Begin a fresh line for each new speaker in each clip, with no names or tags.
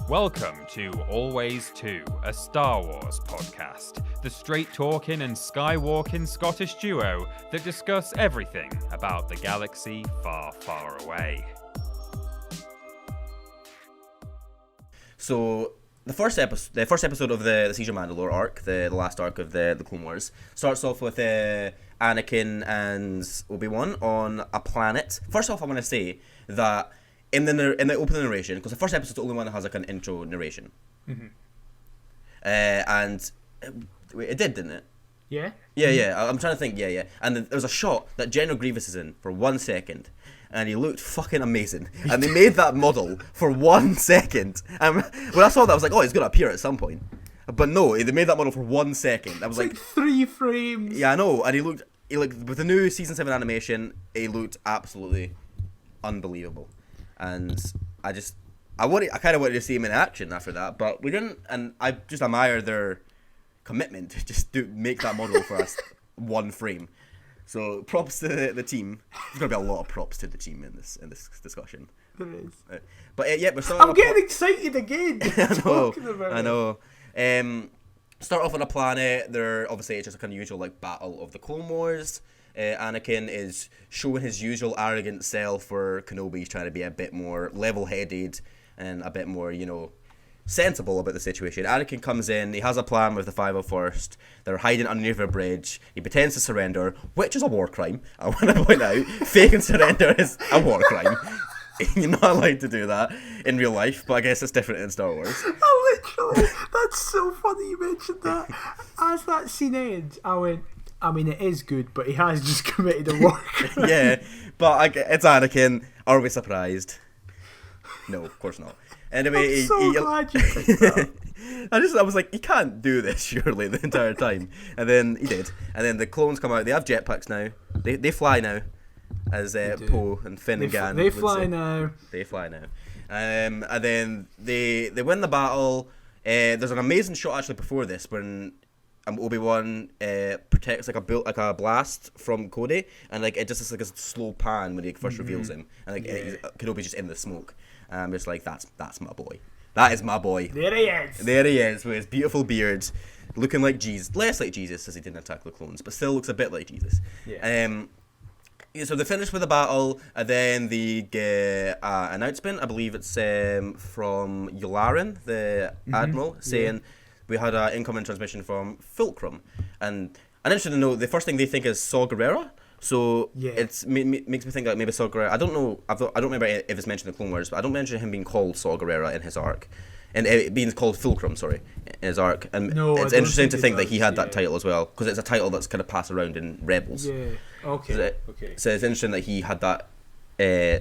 Welcome to Always 2, a Star Wars podcast, the straight-talking and skywalking Scottish duo that discuss everything about the galaxy far, far away.
So, the first episode of the Siege of Mandalore arc, the last arc of the Clone Wars, starts off with Anakin and Obi-Wan on a planet. First off, I want to say that in the opening narration, because the first episode is the only one that has like an intro narration.
Mm-hmm.
And it did, didn't it?
Yeah?
Yeah. I'm trying to think. Yeah. And there was a shot that General Grievous is in for 1 second, and he looked fucking amazing. And they made that model for 1 second. And when I saw that, I was like, oh, he's gonna appear at some point. But no, they made that model for 1 second. I was
like 3 frames.
Yeah, I know. And he looked with the new season 7 animation, he looked absolutely unbelievable. And I kind of wanted to see him in action after that, but we didn't. And I just admire their commitment to just make that model for us 1 frame. So props to the team. There's gonna be a lot of props to the team in this discussion.
There is.
But yeah, we're starting.
I'm getting excited again.
I know. Start off on a planet. They're obviously it's just a kind of usual like battle of the Clone Wars. Anakin is showing his usual arrogant self, for Kenobi's trying to be a bit more level-headed and a bit more, sensible about the situation. Anakin comes in, he has a plan with the 501st, they're hiding underneath a bridge, he pretends to surrender, which is a war crime. I want to point out, faking surrender is a war crime. You're not allowed to do that in real life, but I guess it's different in Star Wars.
Literally, that's so funny you mentioned that. As that scene ends, I mean, it is good, but he has just committed a war crime.
Yeah, but it's Anakin. Are we surprised? No, of course not. Anyway,
I'm so glad you picked that.
I was like, he can't do this surely the entire time, and then he did. And then the clones come out. They have jetpacks now. They fly now, as Poe and Finn and Gan.
They fly now.
They fly now. And then they win the battle. There's an amazing shot actually before this when Obi-Wan protects like a blast from Cody, and like it just is like a slow pan when he first reveals him, and like Kenobi's just in the smoke. It's like that's my boy. That is my boy.
There he is
with his beautiful beard, looking like Jesus, less like Jesus as he didn't attack the clones, but still looks a bit like Jesus.
Yeah.
So they finish with the battle, and then they get an announcement. I believe it's from Yularen, the admiral, saying. We had an incoming transmission from Fulcrum, and an interesting note, the first thing they think is Saw Gerrera, so it makes me think that maybe Saw Gerrera, I don't remember if it's mentioned in the Clone Wars, but I don't mention him being called Saw Gerrera in his arc, and it being called Fulcrum, in his arc, and it's interesting to think that he had that title as well, because it's a title that's kind of passed around in Rebels.
Yeah, okay.
So it's interesting that he had that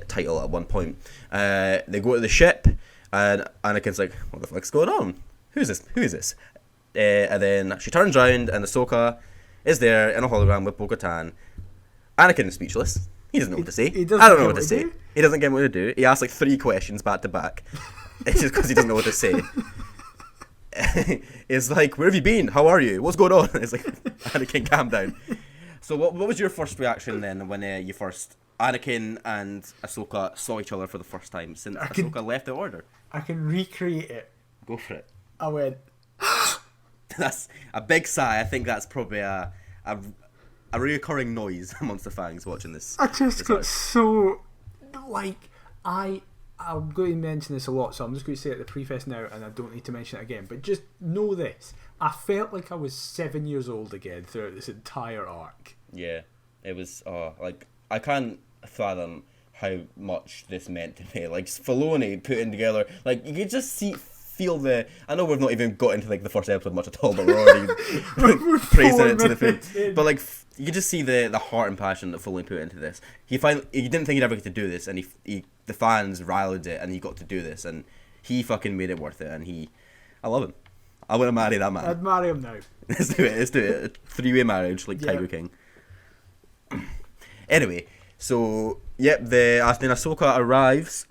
title at one point. They go to the ship, and Anakin's like, what the fuck's going on? Who is this? And then she turns around and Ahsoka is there in a hologram with Bo-Katan. Anakin is speechless. He doesn't know what to say. I don't know what to say. He doesn't get what to do. He asks like 3 questions back to back. It's just because he doesn't know what to say. It's like, where have you been? How are you? What's going on? It's like, Anakin, calm down. So what was your first reaction then when Anakin and Ahsoka saw each other for the first time since Ahsoka left the Order?
I can recreate it.
Go for it.
I went.
That's a big sigh. I think that's probably a recurring noise amongst the fans watching this.
I just got so like I'm going to mention this a lot, so I'm just going to say it at the preface now, and I don't need to mention it again. But just know this: I felt like I was 7 years old again throughout this entire arc.
Yeah, it was. I can't fathom how much this meant to me. Like Filoni putting together, like you could just feel the. I know we've not even got into like the first episode much at all, but we're already praising it to the face. But like you can just see the heart and passion that Filoni put into this. He didn't think he'd ever get to do this, and the fans rallied it, and he got to do this, and he fucking made it worth it. And I love him. I want to marry that man.
I'd marry him now.
Let's do it. A 3-way marriage like Tiger King. Anyway, so then Ahsoka arrives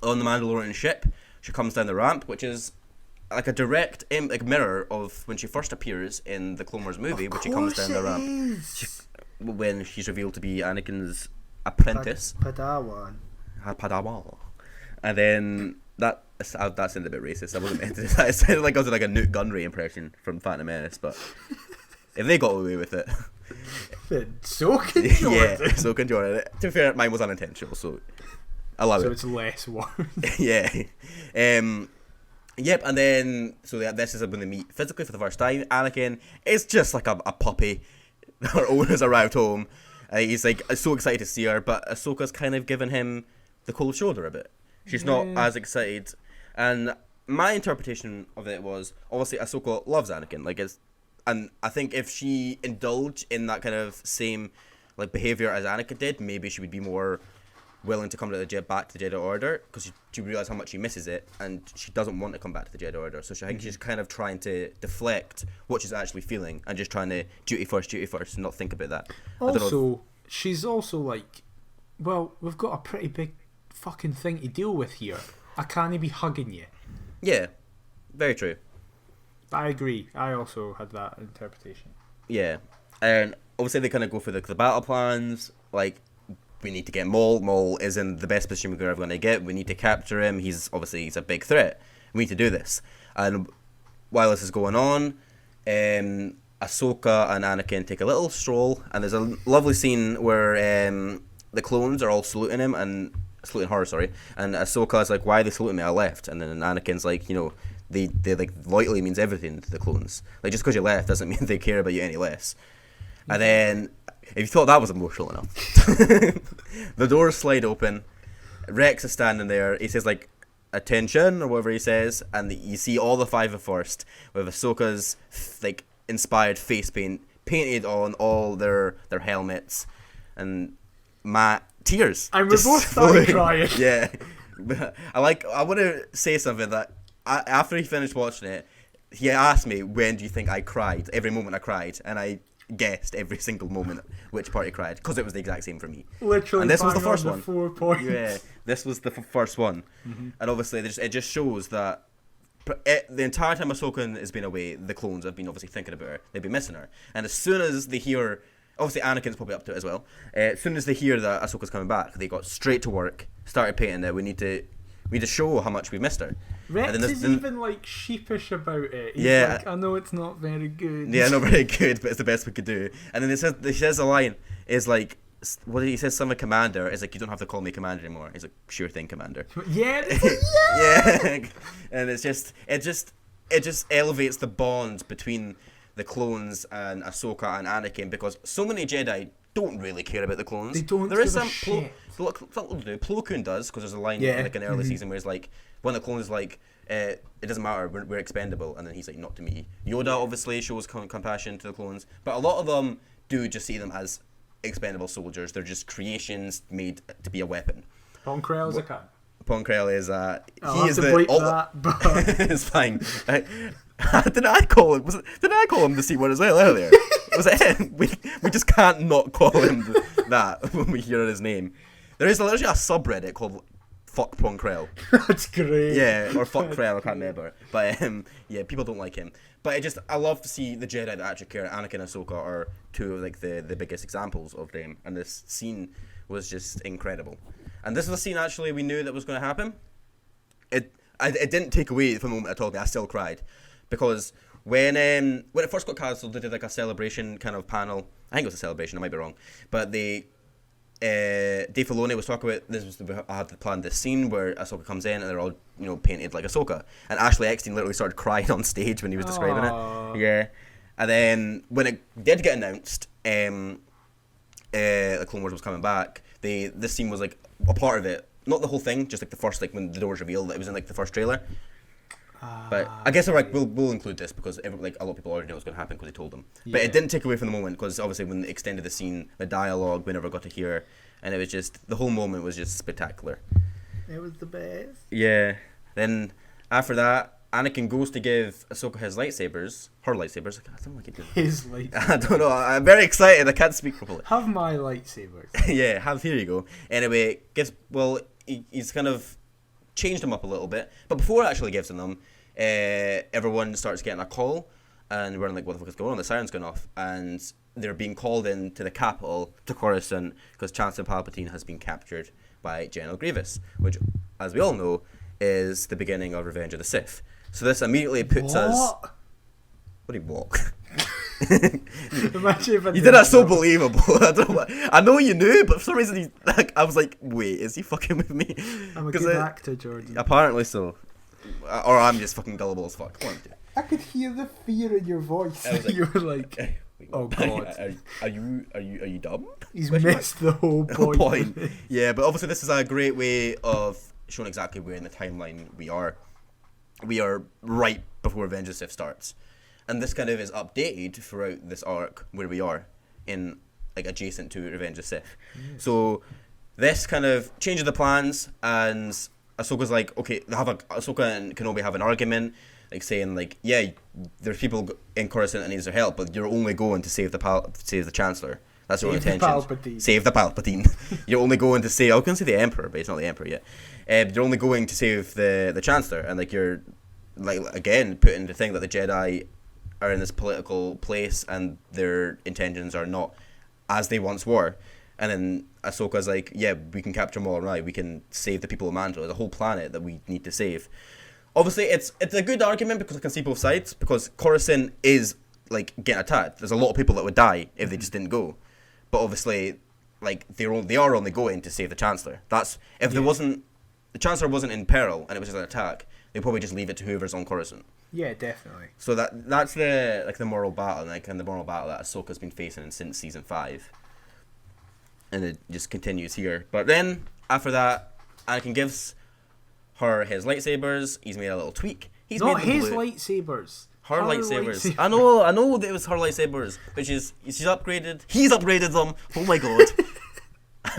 on the Mandalorian ship. She comes down the ramp, which is like a direct mirror of when she first appears in the Clone Wars movie, when she comes down the ramp. When she's revealed to be Anakin's apprentice.
Padawan.
Padawan. And then that sounded a bit racist. I wasn't meant to do that. It sounded like I was doing like a Newt Gunray impression from Phantom Menace, but if they got away with it,
So can Jordan.
yeah, so can Jordan. To be fair, mine was unintentional, so allow
So
it.
it's less worse.
Yeah. Yep, and then so this is when they meet physically for the first time. Anakin is just like a puppy. Her owner's arrived home. He's like so excited to see her, but Ahsoka's kind of given him the cold shoulder a bit. She's not as excited, and my interpretation of it was obviously Ahsoka loves Anakin, and I think if she indulged in that kind of same like behavior as Anakin did, maybe she would be more willing to come to back to the Jedi Order, because she realized how much she misses it, and she doesn't want to come back to the Jedi Order. So I think she's kind of trying to deflect what she's actually feeling and just trying to duty first, and not think about that.
Also, she's also like, well, we've got a pretty big fucking thing to deal with here. I can't be hugging you.
Yeah, very true.
I agree. I also had that interpretation.
Yeah, and obviously they kind of go for the battle plans. Like, we need to get Maul. Maul is in the best position we're ever going to get. We need to capture him. He's a big threat. We need to do this. And while this is going on, Ahsoka and Anakin take a little stroll, and there's a lovely scene where the clones are all saluting him and saluting her. Sorry, and Ahsoka's like, "Why are they saluting me? I left." And then Anakin's like, they like loyalty means everything to the clones. Like, just because you left doesn't mean they care about you any less. And then, if you thought that was emotional enough, the doors slide open. Rex is standing there. He says like, "Attention," or whatever he says, and you see all the five at first with Ahsoka's like inspired face paint painted on all their helmets, and tears.
And we both started crying.
Yeah, I want to say something that after he finished watching it, he asked me, "When do you think I cried?" Every moment I cried, and I guessed every single moment which part he cried, because it was the exact same for me.
Literally,
and this was the first
on
one.
4 points.
Yeah, this was the first one, and obviously it just shows that the entire time Ahsoka has been away, the clones have been obviously thinking about her. They've been missing her, and as soon as they hear, obviously Anakin's probably up to it as well. As soon as they hear that Ahsoka's coming back, they got straight to work, started painting that we need to show how much we missed her.
Rex
and then
is even like sheepish about it. He's
Yeah.
like, I know it's not very good.
Yeah, not very good, but it's the best we could do. And then he says a line is like, what he says, some commander is like, "You don't have to call me commander anymore." He's like, "Sure thing, commander."
Yeah.
Yeah, and it just elevates the bond between the clones and Ahsoka and Anakin, because so many Jedi don't really care about the clones.
They don't
There is
give a
some
shit.
Plo Koon does, because there's a line
Yeah.
like in the early season where it's like, one of the clones is like, "It doesn't matter, we're expendable," and then he's like, "Not to me." Yoda obviously shows compassion to the clones, but a lot of them do just see them as expendable soldiers. They're just creations made to be a weapon.
Pong Krell's a cunt.
Pong Krell is
I'll
he
have
is
to
the
bleep that, but
it's fine. Did I call him the C word as well earlier? Was it him? We just can't not call him that when we hear his name. There is literally a subreddit called "Fuck Pong Krell."
that's great.
Yeah, or "Fuck Krell," I can't remember. But yeah, people don't like him. But I love to see the Jedi that actually care. Anakin and Ahsoka are two of like the biggest examples of them, and this scene was just incredible. And this was a scene actually we knew that was going to happen. It didn't take away from the moment I told me. I still cried, because when it first got cancelled, they did like a celebration kind of panel. I think it was a celebration. I might be wrong, but Dave Filoni was talking about this. I had planned this scene where Ahsoka comes in and they're all painted like Ahsoka, and Ashley Eckstein literally started crying on stage when he was describing it. Yeah, and then when it did get announced, the Clone Wars was coming back. This scene was like a part of it, not the whole thing, just like the first, like when the doors revealed, it was in like the first trailer. But I guess we'll include this because a lot of people already know what's going to happen because they told them. But it didn't take away from the moment, because obviously when they extended the scene, the dialogue we never got to hear, and it was just, the whole moment was just spectacular.
It was the best.
Yeah. Then after that, Anakin goes to give Ahsoka her lightsabers. I don't like it doing that.
His lightsaber.
I don't know. I'm very excited. I can't speak properly.
Have my lightsabers.
Yeah, here you go. Anyway, he's kind of changed them up a little bit, but before it actually gives them, everyone starts getting a call, and we're like, what the fuck is going on? The siren's going off, and they're being called in to the capital, to Coruscant, because Chancellor Palpatine has been captured by General Grievous, which, as we all know, is the beginning of Revenge of the Sith. So this immediately puts us.
What?
What do you walk?
Imagine if I
You did that so
know.
believable. I know you knew, but for some reason I was like, wait, is he fucking with me?
I'm a
'Cause
good actor, Jordan.
apparently so. Or I'm just fucking gullible as fuck. Come on, dude.
I could hear the fear in your voice.
I was like-
You were like,
Wait,
oh god,
Are you dumb?
he's
Question mark?
missed the whole
No
point.
point. Yeah, but obviously this is a great way of showing exactly where in the timeline we are. We are right before Revenge of the Sith starts, and this kind of is updated throughout this arc where we are in like adjacent to Revenge of the Sith. So this kind of changes the plans, and Ahsoka's like, okay, Ahsoka and Kenobi have an argument, like saying like, yeah, there's people in Coruscant that needs their help, but you're only going to save the Chancellor. That's your
Save the
intention.
Palpatine.
Save the Palpatine. You're only going to save. I was gonna say the Emperor, but he's not the Emperor yet. You're only going to save the Chancellor, and like you're, like again putting the thing that the Jedi are in this political place, and their intentions are not as they once were. And then Ahsoka's like, yeah, we can capture Maul Rai. We can save the people of Mandalore. There's a whole planet that we need to save. Obviously, it's a good argument because I can see both sides. Because Coruscant is like getting attacked. There's a lot of people that would die if they just didn't go. But obviously, like they are only going to save the Chancellor. That's if there wasn't the Chancellor wasn't in peril and it was just an attack, they'd probably just leave it to whoever's on Coruscant.
Yeah, definitely.
So that's the moral battle, and the moral battle that Ahsoka's been facing since season 5. And it just continues here. But then after that, Anakin gives her his lightsabers. He's made a little tweak. He's
Not
made them
his
blue.
lightsabers.
Her lightsabers. I know that it was her lightsabers, but she's upgraded. He's upgraded them. Oh my god.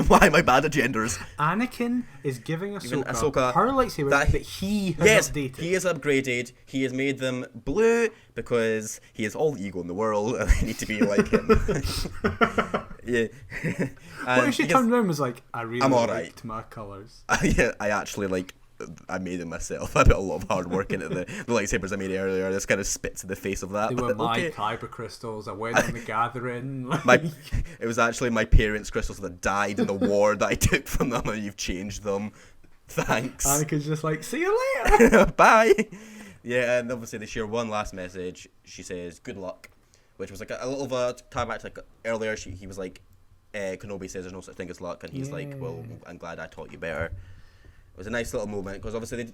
Why am I bad at genders?
Anakin is giving
Even
Ahsoka her lightsabers
that-
that he has
Yes,
updated.
he is upgraded. He has made them blue because he has all the ego in the world and they need to be like him. Yeah.
What if she
he gets-
turned around and was like, I really
I'm
liked
alright.
my colours.
I actually I made them myself. I put a lot of hard work into the lightsabers I made earlier. This kind of spits in the face of that.
They were
but
my
okay.
kyber crystals. I went on the gathering.
It was actually my parents' crystals that died in the war that I took from them, and you've changed them. Thanks.
Anakin's just like, see you later.
Bye. Yeah, and obviously they share one last message. She says, "Good luck," which was like a little of a tie back to like earlier. He was like, Kenobi says there's no such thing as luck, and he's like, "Well, I'm glad I taught you better." It was a nice little moment because obviously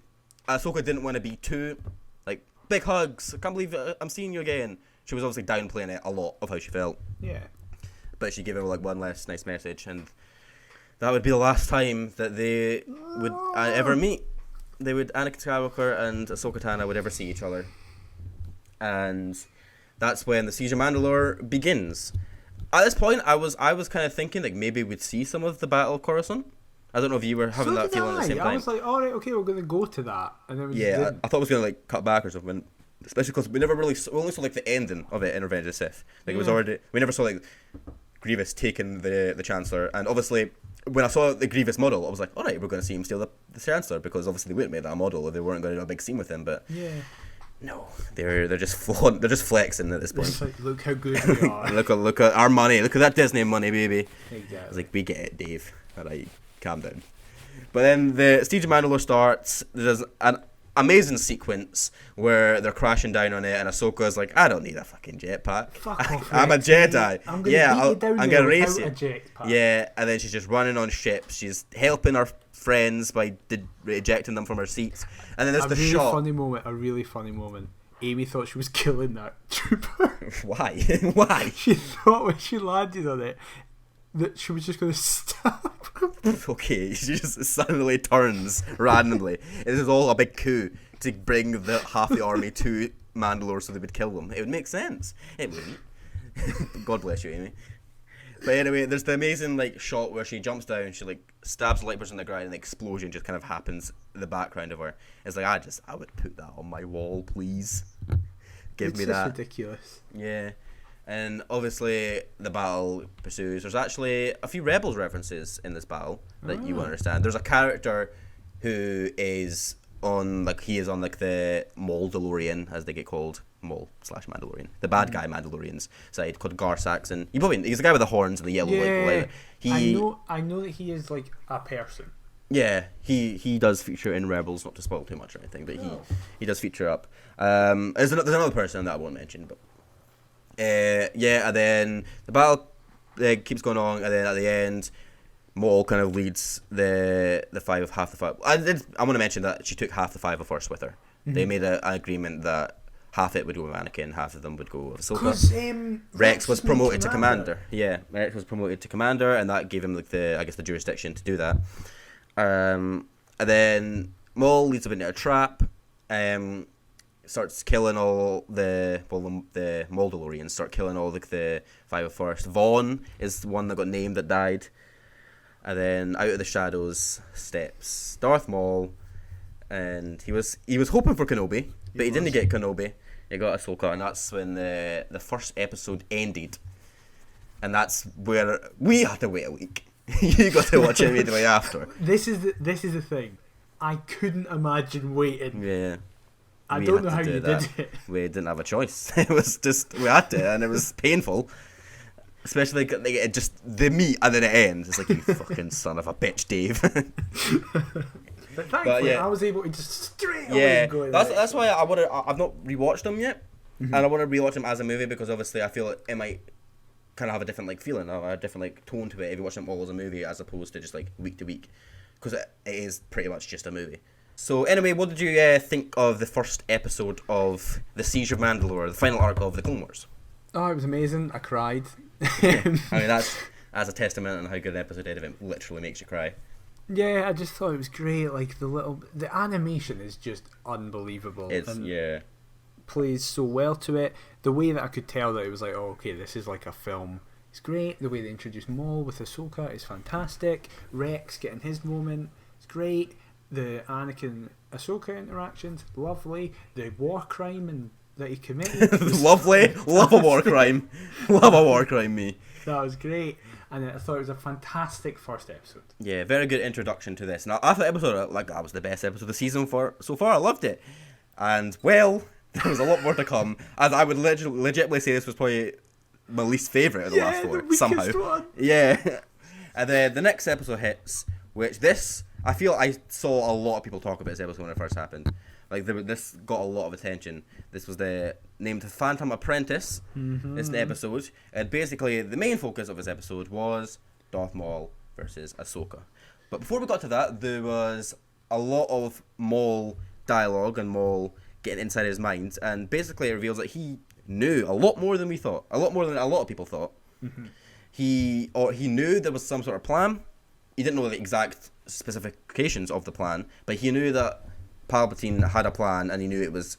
Ahsoka didn't want to be too like big hugs. I can't believe I'm seeing you again. She was obviously downplaying it a lot of how she felt,
Yeah.
but she gave him like one last nice message, and that would be the last time that they would ever meet. Anakin Skywalker and Ahsoka Tano would ever see each other, and that's when the Siege of Mandalore begins. At this point, I was kind of thinking like maybe we'd see some of the Battle of Coruscant. I don't know if you were having
So
that
did
feeling at the same
I
time.
was like, alright, okay, we're going to go to that. And then we just
Yeah,
didn't.
I thought it was gonna like cut back or something, especially because we only saw like the ending of it in Revenge of the Sith. Like it was
Yeah.
already, we never saw like Grievous taking the Chancellor, and obviously when I saw the Grievous model, I was like, all right, we're gonna see him steal the Chancellor, because obviously they wouldn't make that model if they weren't gonna do a big scene with him. But
Yeah.
no, they're just they're just flexing at this point.
It's like, look how good we are.
look at our money, look at that Disney money, baby. I was
Exactly.
like, we get it, Dave. All right, calm down. But then the Siege of Mandalore starts. There's an amazing sequence where they're crashing down on it, and Ahsoka's like, I don't need a fucking jetpack.
Fuck off,
I'm a
Rex.
Jedi.
I'm gonna
Yeah,
beat you down
I'm
there
gonna race
without
you.
a jetpack.
Yeah, and then she's just running on ships. She's helping her friends by ejecting them from her seats. And then there's
A
the
really
shot.
really funny moment. Amy thought she was killing that trooper.
Why? Why?
She thought when she landed on it that she was just going to stab him.
Okay, she just suddenly turns randomly. This is all a big coup to bring the half the army to Mandalore so they would kill them. It would make sense. It wouldn't. God bless you, Amy. But anyway, there's the amazing like shot where she jumps down, she like stabs the lightsabers on the ground, and the explosion just kind of happens in the background of her. It's like I would put that on my wall, please. Give
It's
me
just
that.
ridiculous.
Yeah. And obviously the battle pursues. There's actually a few Rebels references in this battle that you understand. There's a character who is on the Maul DeLorean, as they get called, Maul/Mandalorian, the bad guy Mandalorians side, called Gar Saxon. He's the guy with the horns and the yellow
Yeah,
light.
I know that he is like a person.
Yeah, he does feature in Rebels, not to spoil too much or anything, but he does feature up. There's another person that I won't mention, but yeah, and then the battle keeps going on, and then at the end, Maul kind of leads the five of half the five. I want to mention that she took half the 5 of Force with her. They made an agreement that half it would go with Anakin, half of them would go with Ahsoka. Rex was promoted to commander. Yeah, Rex was promoted to commander, and that gave him like the jurisdiction to do that. And then Maul leads him into a trap. Starts killing all the Mandalorians. Start killing all the 5 of Force. Vaughn is the one that got named that died. And then out of the shadows steps Darth Maul, and he was hoping for Kenobi, but he didn't get Kenobi. He got Ahsoka, and that's when the first episode ended. And that's where we had to wait a week. You got to watch it immediately after.
This is the thing. I couldn't imagine waiting.
Yeah.
I don't know how you did it.
We didn't have a choice. It was just, we had to, and it was painful. Especially like it just the meat and then it ends. It's like, you fucking son of a bitch, Dave.
But thankfully,
yeah.
I was able to just straight away go.
That's why I've not rewatched them yet, and I want to rewatch them as a movie because obviously I feel it might kind of have a different like feeling, or a different like tone to it if you watch them all as a movie as opposed to just like week to week, because it is pretty much just a movie. So anyway, what did you think of the first episode of The Siege of Mandalore, the final arc of the Clone Wars?
Oh, it was amazing. I cried.
I mean, that's a testament on how good an episode it literally makes you cry.
Yeah, I just thought it was great. Like the animation is just unbelievable. Plays so well to it. The way that I could tell that it was like, oh, okay, this is like a film. It's great. The way they introduced Maul with Ahsoka is fantastic. Rex getting his moment, it's great. The Anakin Ahsoka interactions, lovely. The war crime that he committed,
lovely. Love a war crime. Love a war crime, me.
That was great. And I thought it was a fantastic first episode.
Yeah, very good introduction to this. Now, I thought the episode, like, that was the best episode of the season so far. I loved it. And, well, there was a lot more to come. And I would legitimately say this was probably my least favourite of the last 4, somehow.
One.
Yeah. And then the next episode hits, which I feel I saw a lot of people talk about this episode when it first happened. Like, this got a lot of attention. This was named The Phantom Apprentice. This episode. And basically, the main focus of this episode was Darth Maul versus Ahsoka. But before we got to that, there was a lot of Maul dialogue and Maul getting inside his mind. And basically, it reveals that he knew a lot more than we thought. A lot more than a lot of people thought. He knew there was some sort of plan. He didn't know the exact specifications of the plan, but he knew that Palpatine had a plan, and he knew it was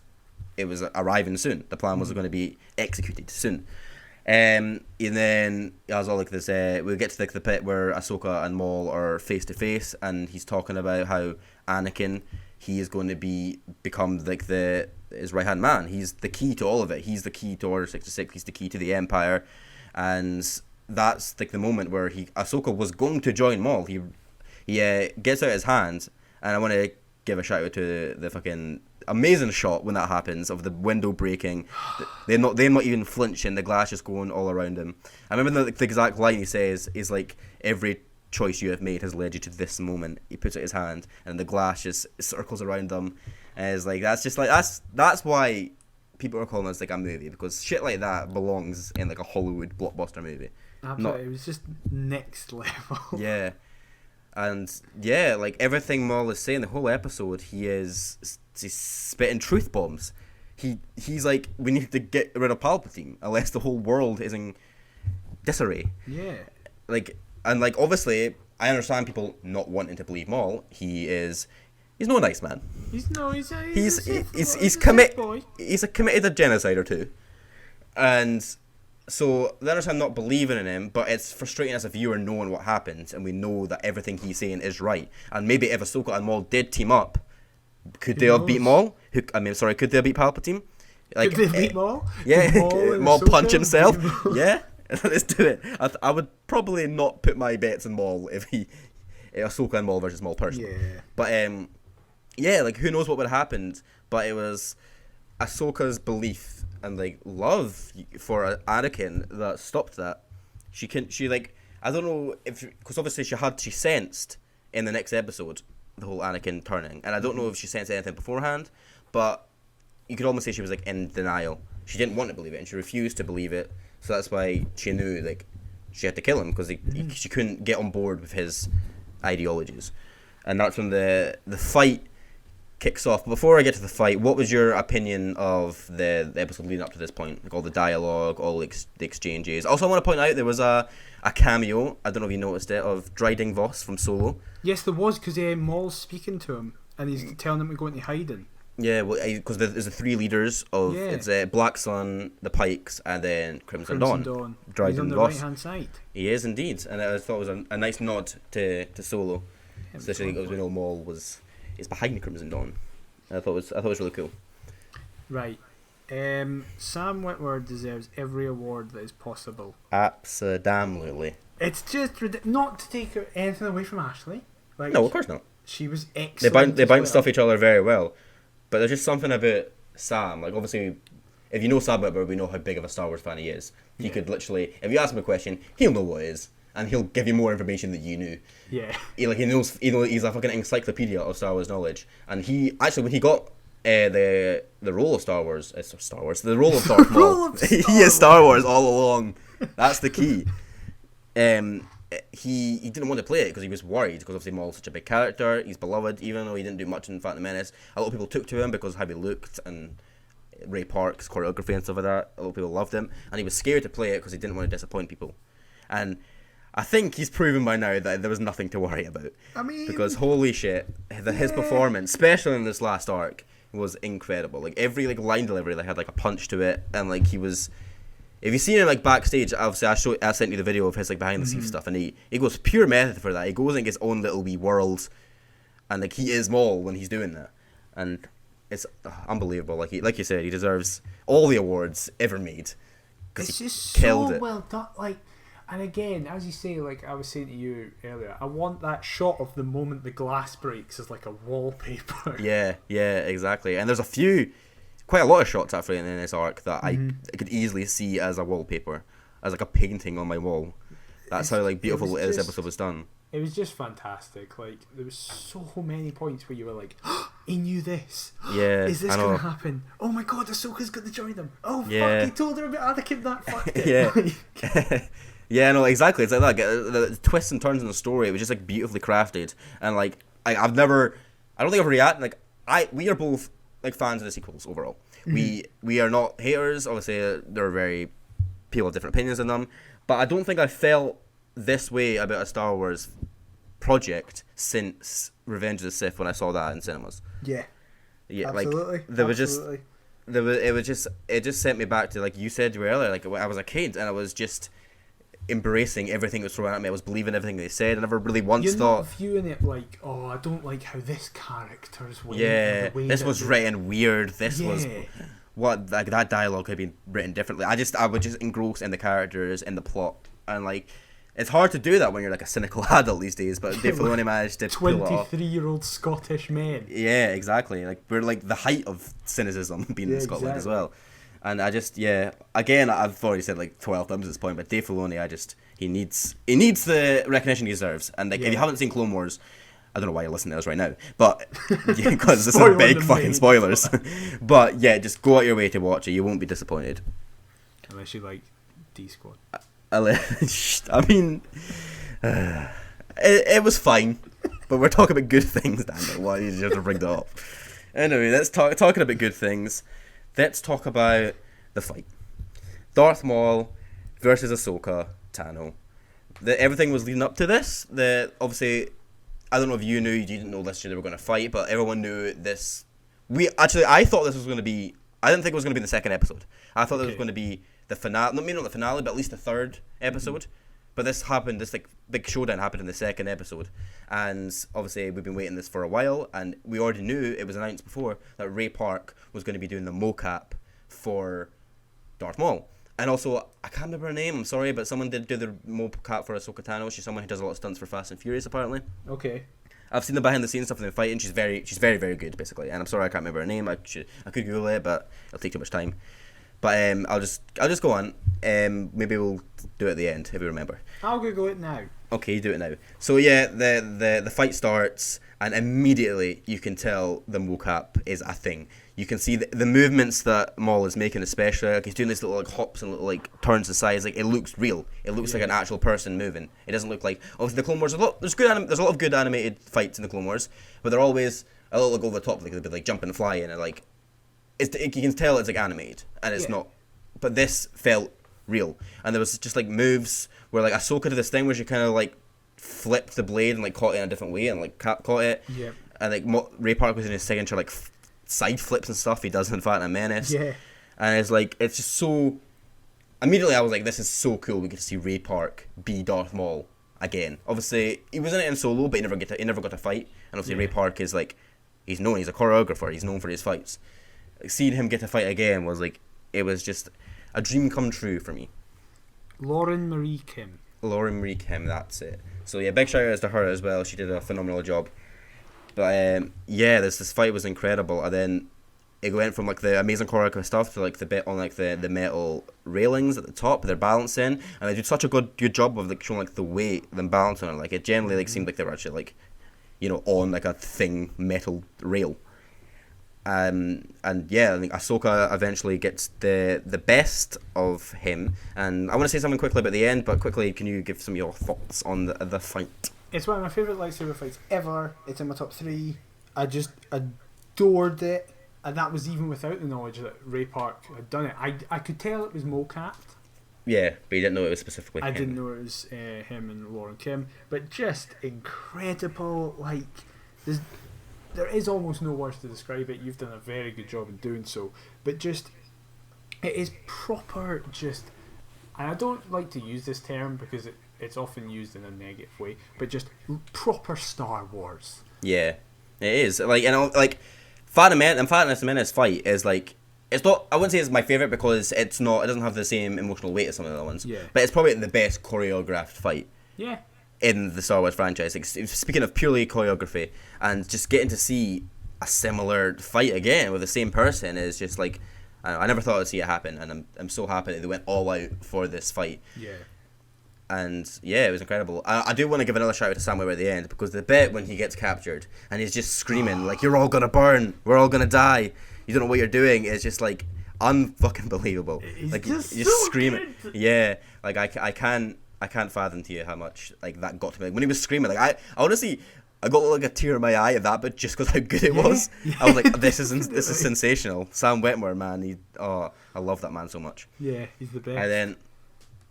arriving soon. The plan was going to be executed soon. And then it was all like this. We get to the bit where Ahsoka and Maul are face to face, and he's talking about how Anakin, he is going to become like his right hand man. He's the key to all of it. He's the key to Order 66. He's the key to the Empire, and that's like the moment where Ahsoka was going to join Maul. He gets out his hand, and I want to give a shout out to the fucking amazing shot when that happens of the window breaking. They're not even flinching. The glass just going all around him. I remember the exact line he says is like, every choice you have made has led you to this moment. He puts out his hand, and the glass just circles around them. And it's like, that's why people are calling this like a movie, because shit like that belongs in like a Hollywood blockbuster movie.
Absolutely, it was just next level.
Yeah. And yeah, like everything Maul is saying the whole episode, he's spitting truth bombs. He's like, we need to get rid of Palpatine, unless the whole world is in disarray.
Yeah.
Like, and like obviously, I understand people not wanting to believe Maul. He's no nice man. He's a committed genocide or two, and so they understand not believing in him, but it's frustrating as a viewer knowing what happens, and we know that everything he's saying is right. And maybe if Ahsoka and Maul did team up, could they have beat Maul? Could they have beat Palpatine? Like,
could they beat Maul?
Yeah, Maul punch himself. Yeah, let's do it. I would probably not put my bets on Maul if Ahsoka and Maul versus Maul personally.
Yeah.
But yeah, like who knows what would have happened? But it was Ahsoka's belief and like love for Anakin that stopped that. She like, I don't know if, because obviously she sensed in the next episode, the whole Anakin turning. And I don't know if she sensed anything beforehand, but you could almost say she was like in denial. She didn't want to believe it, and she refused to believe it. So that's why she knew like she had to kill him, because she couldn't get on board with his ideologies. And that's when the fight kicks off. But before I get to the fight, what was your opinion of the episode leading up to this point? Like all the dialogue, all the exchanges. Also, I want to point out there was a cameo, I don't know if you noticed it, of Dryden Voss from Solo.
Yes, there was, because Maul's speaking to him and he's telling him to go into hiding.
Yeah, well, because there's the three leaders of it's Black Sun, the Pikes, and then Crimson Dawn.
Dryden he's on the right hand side.
He is indeed, and I thought it was a nice nod to Solo, especially because we know Maul is behind Crimson Dawn. I thought it was really cool.
Right, Sam Witwer deserves every award that is possible.
Absolutely.
It's just not to take anything away from Ashley. Like,
no, of course not.
She was excellent.
They bounce off each other very well. But there's just something about Sam. Like, obviously, if you know Sam Witwer, we know how big of a Star Wars fan he is. He could literally, if you ask him a question, he'll know what it is, and he'll give you more information than you knew.
Yeah.
He knows. He's a fucking encyclopedia of Star Wars knowledge. And he actually, when he got the role of the role of Darth Maul, he is Star Wars all along. That's the key. He didn't want to play it because he was worried, because obviously Maul's such a big character, he's beloved, even though he didn't do much in Phantom Menace. A lot of people took to him because of how he looked and Ray Park's choreography and stuff like that. A lot of people loved him, and he was scared to play it because he didn't want to disappoint people. And I think he's proven by now that there was nothing to worry about.
I mean,
because holy shit, his performance, especially in this last arc, was incredible. Like every line delivery, they had like a punch to it, and like he was. If you've seen it like backstage, obviously I sent you the video of his like behind the scenes stuff, and he goes pure method for that. He goes in his own little wee world, and like he is Maul when he's doing that, and it's unbelievable. Like you said, he deserves all the awards ever made.
It's just
killed
so
it.
well done. Like, and again, as you say, like I was saying to you earlier, I want that shot of the moment the glass breaks as like a wallpaper.
Yeah, exactly. And there's quite a lot of shots actually in this arc that I could easily see as a wallpaper, as like a painting on my wall. That's how like beautiful this episode was done.
It was just fantastic. Like there was so many points where you were like, oh, he knew this.
Yeah,
is this gonna happen? Oh my god, Ahsoka's gonna join them. Oh
yeah.
Fuck, he told her about Anakin. That fucked it.
Yeah. Yeah, no, exactly. It's like that. The twists and turns in the story, it was just like beautifully crafted, and like I don't think I've reacted. We are both like fans of the sequels overall. We are not haters. Obviously, there are people have different opinions on them, but I don't think I felt this way about a Star Wars project since Revenge of the Sith when I saw that in cinemas.
Yeah,
absolutely. It just sent me back to, like you said earlier, like when I was a kid and I was just embracing everything that was thrown at me. I was believing everything they said. I never really once thought.
You're not viewing it like, oh, I don't like how this character's way.
Yeah, this was written weird. This was what like that dialogue could have been written differently. I was just engrossed in the characters and the plot, and like it's hard to do that when you're like a cynical adult these days. But Dave Filoni managed to pull it off.
23-year-old Scottish men.
Yeah, exactly. Like we're like the height of cynicism being in Scotland as well. And I just, again, I've already said like 12 times at this point, but Dave Filoni, he needs the recognition he deserves. And like, if you haven't seen Clone Wars, I don't know why you're listening to us right now, but because this is big fucking spoilers. But yeah, just go out your way to watch it. You won't be disappointed.
Unless you like D-Squad.
I mean, it was fine, but we're talking about good things, Daniel. Why did you have to bring that up? Anyway, let's talking about good things. Let's talk about the fight. Darth Maul versus Ahsoka Tano. Everything was leading up to this. Obviously, I don't know if you didn't know this year they were going to fight, but everyone knew this. I thought this was going to be. I didn't think it was going to be in the second episode. I thought it was going to be the finale. Maybe not the finale, but at least the third episode. But this happened. This like big showdown happened in the second episode, and obviously we've been waiting this for a while, and we already knew it was announced before that Ray Park was going to be doing the mocap for Darth Maul, and also I can't remember her name. I'm sorry, but someone did do the mocap for Ahsoka Tano. She's someone who does a lot of stunts for Fast and Furious, apparently.
Okay.
I've seen the behind the scenes stuff in the fighting. She's very, very good, basically. And I'm sorry I can't remember her name. I could Google it, but it'll take too much time. But I'll just go on. Maybe we'll do it at the end if you remember.
I'll Google it now.
Okay, you do it now. So yeah, the fight starts, and immediately you can tell the mocap is a thing. You can see the movements that Maul is making, especially like he's doing these little like hops and little like turns to sides. Like it looks real. It looks like an actual person moving. It doesn't look like obviously the Clone Wars. There's a lot of good animated fights in the Clone Wars, but they're always a little like over the top. Like they'll be like jumping and flying, and like you can tell it's like animated, and it's not. But this felt real, and there was just like moves where like Ahsoka did this thing where she kind of like flipped the blade and like caught it in a different way and like caught it.
Yeah.
And like Ray Park was in his signature like side flips and stuff he does in Phantom Menace.
Yeah.
And it's like it's just so. Immediately I was like, this is so cool. We get to see Ray Park be Darth Maul again. Obviously he was in it in Solo, but he never got to fight. And obviously Ray Park is like, he's a choreographer. He's known for his fights. Like, seeing him get to fight again was like, it was just a dream come true for me.
Lauren Marie Kim.
Lauren Marie Kim, that's it. So yeah, big shout out to her as well. She did a phenomenal job. But yeah, this fight was incredible. And then it went from like the amazing choreography stuff to like the bit on like the metal railings at the top. They're balancing, and they did such a good job of like showing like the weight, them balancing on. Like it generally like seemed like they were actually like, you know, on like a thing metal rail. And yeah, I think Ahsoka eventually gets the best of him. And I want to say something quickly about the end, but quickly, can you give some of your thoughts on the fight?
It's one of my favourite lightsaber fights ever. It's in my top 3. I just adored it. And that was even without the knowledge that Ray Park had done it. I could tell it was mocapped.
Yeah, but you didn't know it was specifically him.
I didn't know it was him and Lauren Kim. But just incredible. Like, there is almost no words to describe it. You've done a very good job in doing so. But just, it is proper just, and I don't like to use this term because it's often used in a negative way, but just proper Star Wars.
Yeah, it is. Like, you know, like, Phantom Menace fight is like, it's not, I wouldn't say it's my favourite because it doesn't have the same emotional weight as some of the other ones.
Yeah.
But it's probably the best choreographed fight.
Yeah.
In the Star Wars franchise. Like, speaking of purely choreography, and just getting to see a similar fight again with the same person is just like, I never thought I'd see it happen, and I'm so happy that they went all out for this fight.
Yeah.
And yeah, it was incredible. I do want to give another shout out to Samuel at the end, because the bit when he gets captured and he's just screaming like, "You're all gonna burn, we're all gonna die, you don't know what you're doing," is just like unfucking believable.
He's
like
just
you're
so
screaming.
good.
Yeah, like I can't fathom to you how much like that got to me. Like, when he was screaming, like I honestly, I got like a tear in my eye at that bit just because how good it was. I was like, this is sensational. Sam Witwer, man, I love that man so much.
Yeah, he's the best.
And then,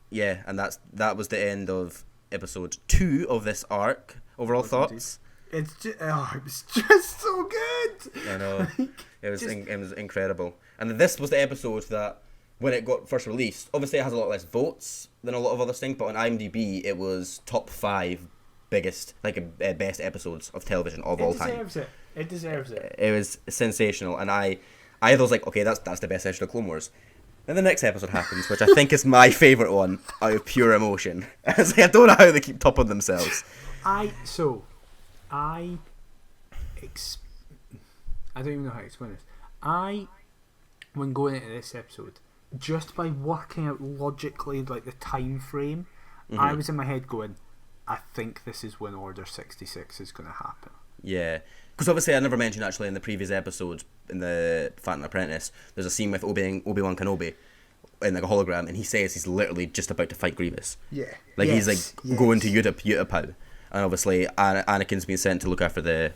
yeah, and that was the end of episode 2 of this arc. Overall thoughts?
It was just so good.
I know, it was incredible. And this was the episode that, when it got first released, obviously it has a lot less votes than a lot of other things, but on IMDb it was top 5 biggest, like best episodes of television of all time.
It deserves it.
It was sensational, and I was like, okay, that's the best episode of Clone Wars. Then the next episode happens, which I think is my favourite one out of pure emotion. It's like, I don't know how they keep topping themselves.
I don't even know how to explain this. When going into this episode, just by working out logically like the time frame, I was in my head going, I think this is when Order 66 is going to happen.
Yeah, because obviously I never mentioned actually in the previous episode in the Phantom Apprentice, there's a scene with Obi-Wan Kenobi in like a hologram, and he says he's literally just about to fight Grievous.
Yeah,
like he's like going to Utapau, and obviously Anakin's been sent to look after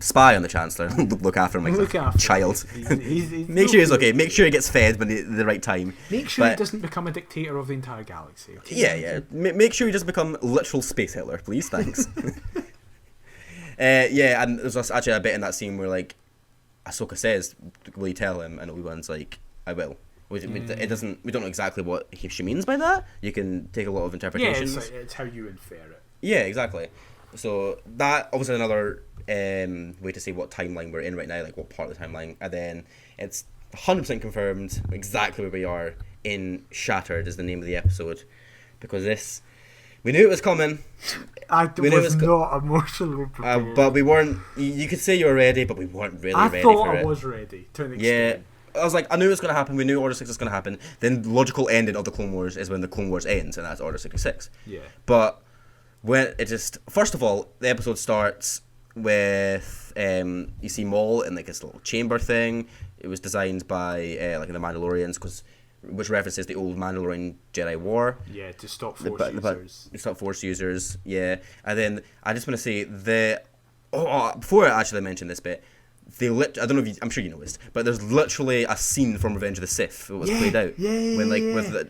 spy on the Chancellor, look after him like a child.
He's
Make sure he's okay. Make sure he gets fed when the right time.
Make sure he doesn't become a dictator of the entire galaxy. Okay?
Yeah. Make sure he doesn't become literal space Hitler, please. Thanks. Yeah, and there's actually a bit in that scene where like Ahsoka says, "Will you tell him?" And Obi-Wan's like, "I will." We don't know exactly what she means by that. You can take a lot of interpretations.
Yeah, it's how you infer it.
Yeah, exactly. So that obviously another way to say what timeline we're in right now, like what part of the timeline, and then it's 100% confirmed exactly where we are in Shattered is the name of the episode, because we knew it was coming.
I was not emotionally prepared.
But we weren't. You could say you were ready, but we weren't really ready for it.
I thought I was ready to an extent.
Yeah, I was like, I knew it was going to happen. We knew Order 6 was going to happen. Then the logical ending of the Clone Wars is when the Clone Wars ends, and that's Order 66.
Yeah.
But when it just, first of all, the episode starts with you see Maul in like this little chamber thing. It was designed by like the Mandalorians, which references the old Mandalorian Jedi War.
Yeah, to stop Force users.
To stop Force users, yeah. And then I just want to say before I actually mention this bit, I don't know if I'm sure you noticed, but there's literally a scene from Revenge of the Sith that was played out when like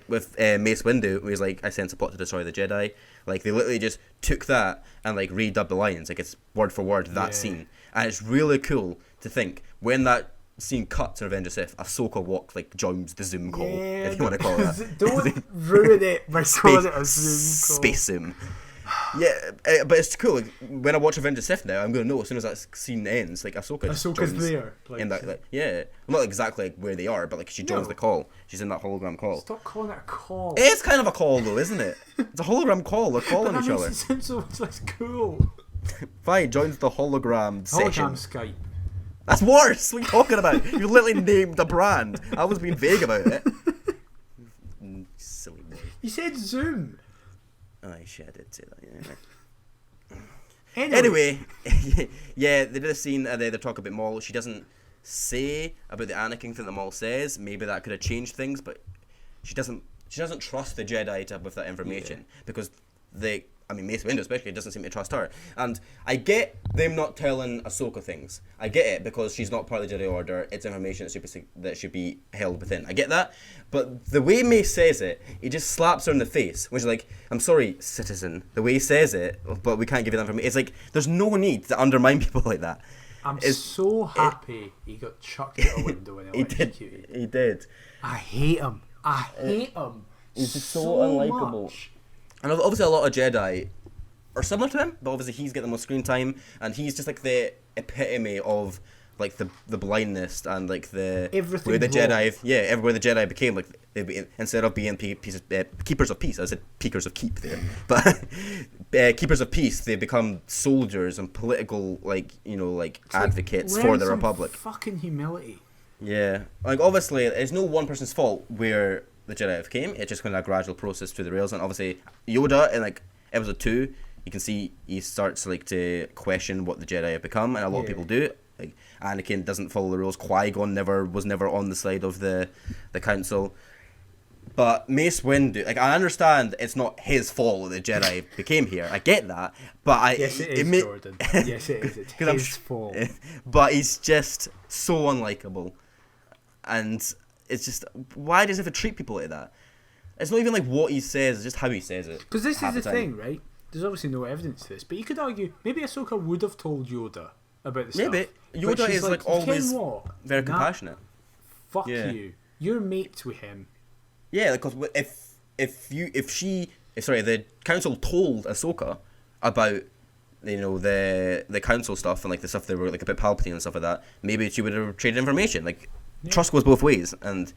with Mace Windu, where he's like, "I sense a plot to destroy the Jedi." Like they literally just took that and like redubbed the lines, like it's word for word that scene, and it's really cool to think when that scene cuts in Revenge of the Sith, Ahsoka joins the Zoom call, if you want to call it that.
Don't ruin it by calling it a Zoom call.
Space Zoom. Yeah, but it's cool. Like, when I watch Revenge of the Sith now, I'm gonna know as soon as that scene ends, like Ahsoka's
there.
In that, well, not exactly like where they are, but like she joins the call. She's in that hologram call.
Stop calling it a call.
It's kind of a call though, isn't it? It's a hologram call. They're calling each other.
It sounds so much less cool.
Fine, joins the hologram session.
Hologram Skype.
That's worse. What are you talking about? You literally named a brand. I was being vague about it. Silly boy.
You said Zoom.
Oh, shit, I did say that, yeah.
Anyway,
yeah, they did a scene and they talk about Maul. She doesn't say about the Anakin thing that Maul says. Maybe that could have changed things, but she doesn't trust the Jedi with that information because Mace Windu especially doesn't seem to trust her. And I get them not telling Ahsoka things. I get it because she's not part of the Jedi Order. It's information that should be held within. I get that. But the way Mace says it, he just slaps her in the face. Which is like, I'm sorry, citizen. The way he says it, but we can't give you that information. It's like, there's no need to undermine people like that.
I'm so happy he got chucked out a window and electrocuted.
He did.
I hate him.
He's just so unlikable.
Much.
And obviously a lot of Jedi are similar to him, but obviously he's getting the most screen time, and he's just like the epitome of like the blindness and like the
everything
where the
wrong.
Jedi, everywhere the Jedi became like instead of being keepers of peace, I said peakers of keep there, but keepers of peace, they become soldiers and political advocates for the Republic.
Fucking humility.
Yeah, like obviously it's no one person's fault where the Jedi came. It's just kind of a gradual process through the rails, and obviously Yoda in like episode 2, you can see he starts like to question what the Jedi have become, and a lot of people do. Like Anakin doesn't follow the rules. Qui-Gon was never on the side of the council. But Mace Windu, like I understand it's not his fault that the Jedi became here. I get that, but
yes, it is, Jordan. Yes, it is. It's his fault.
But he's just so unlikable, and it's just, why does he have to treat people like that? It's not even like what he says, it's just how he says it.
Because this is the thing, right? There's obviously no evidence to this, but you could argue maybe Ahsoka would have told Yoda about the stuff.
Maybe. Yoda is like always very compassionate.
Fuck you. You're mates with him.
Yeah, because if the council told Ahsoka about the council stuff and like the stuff they were like about Palpatine and stuff like that, maybe she would have traded information. Like trust goes both ways, and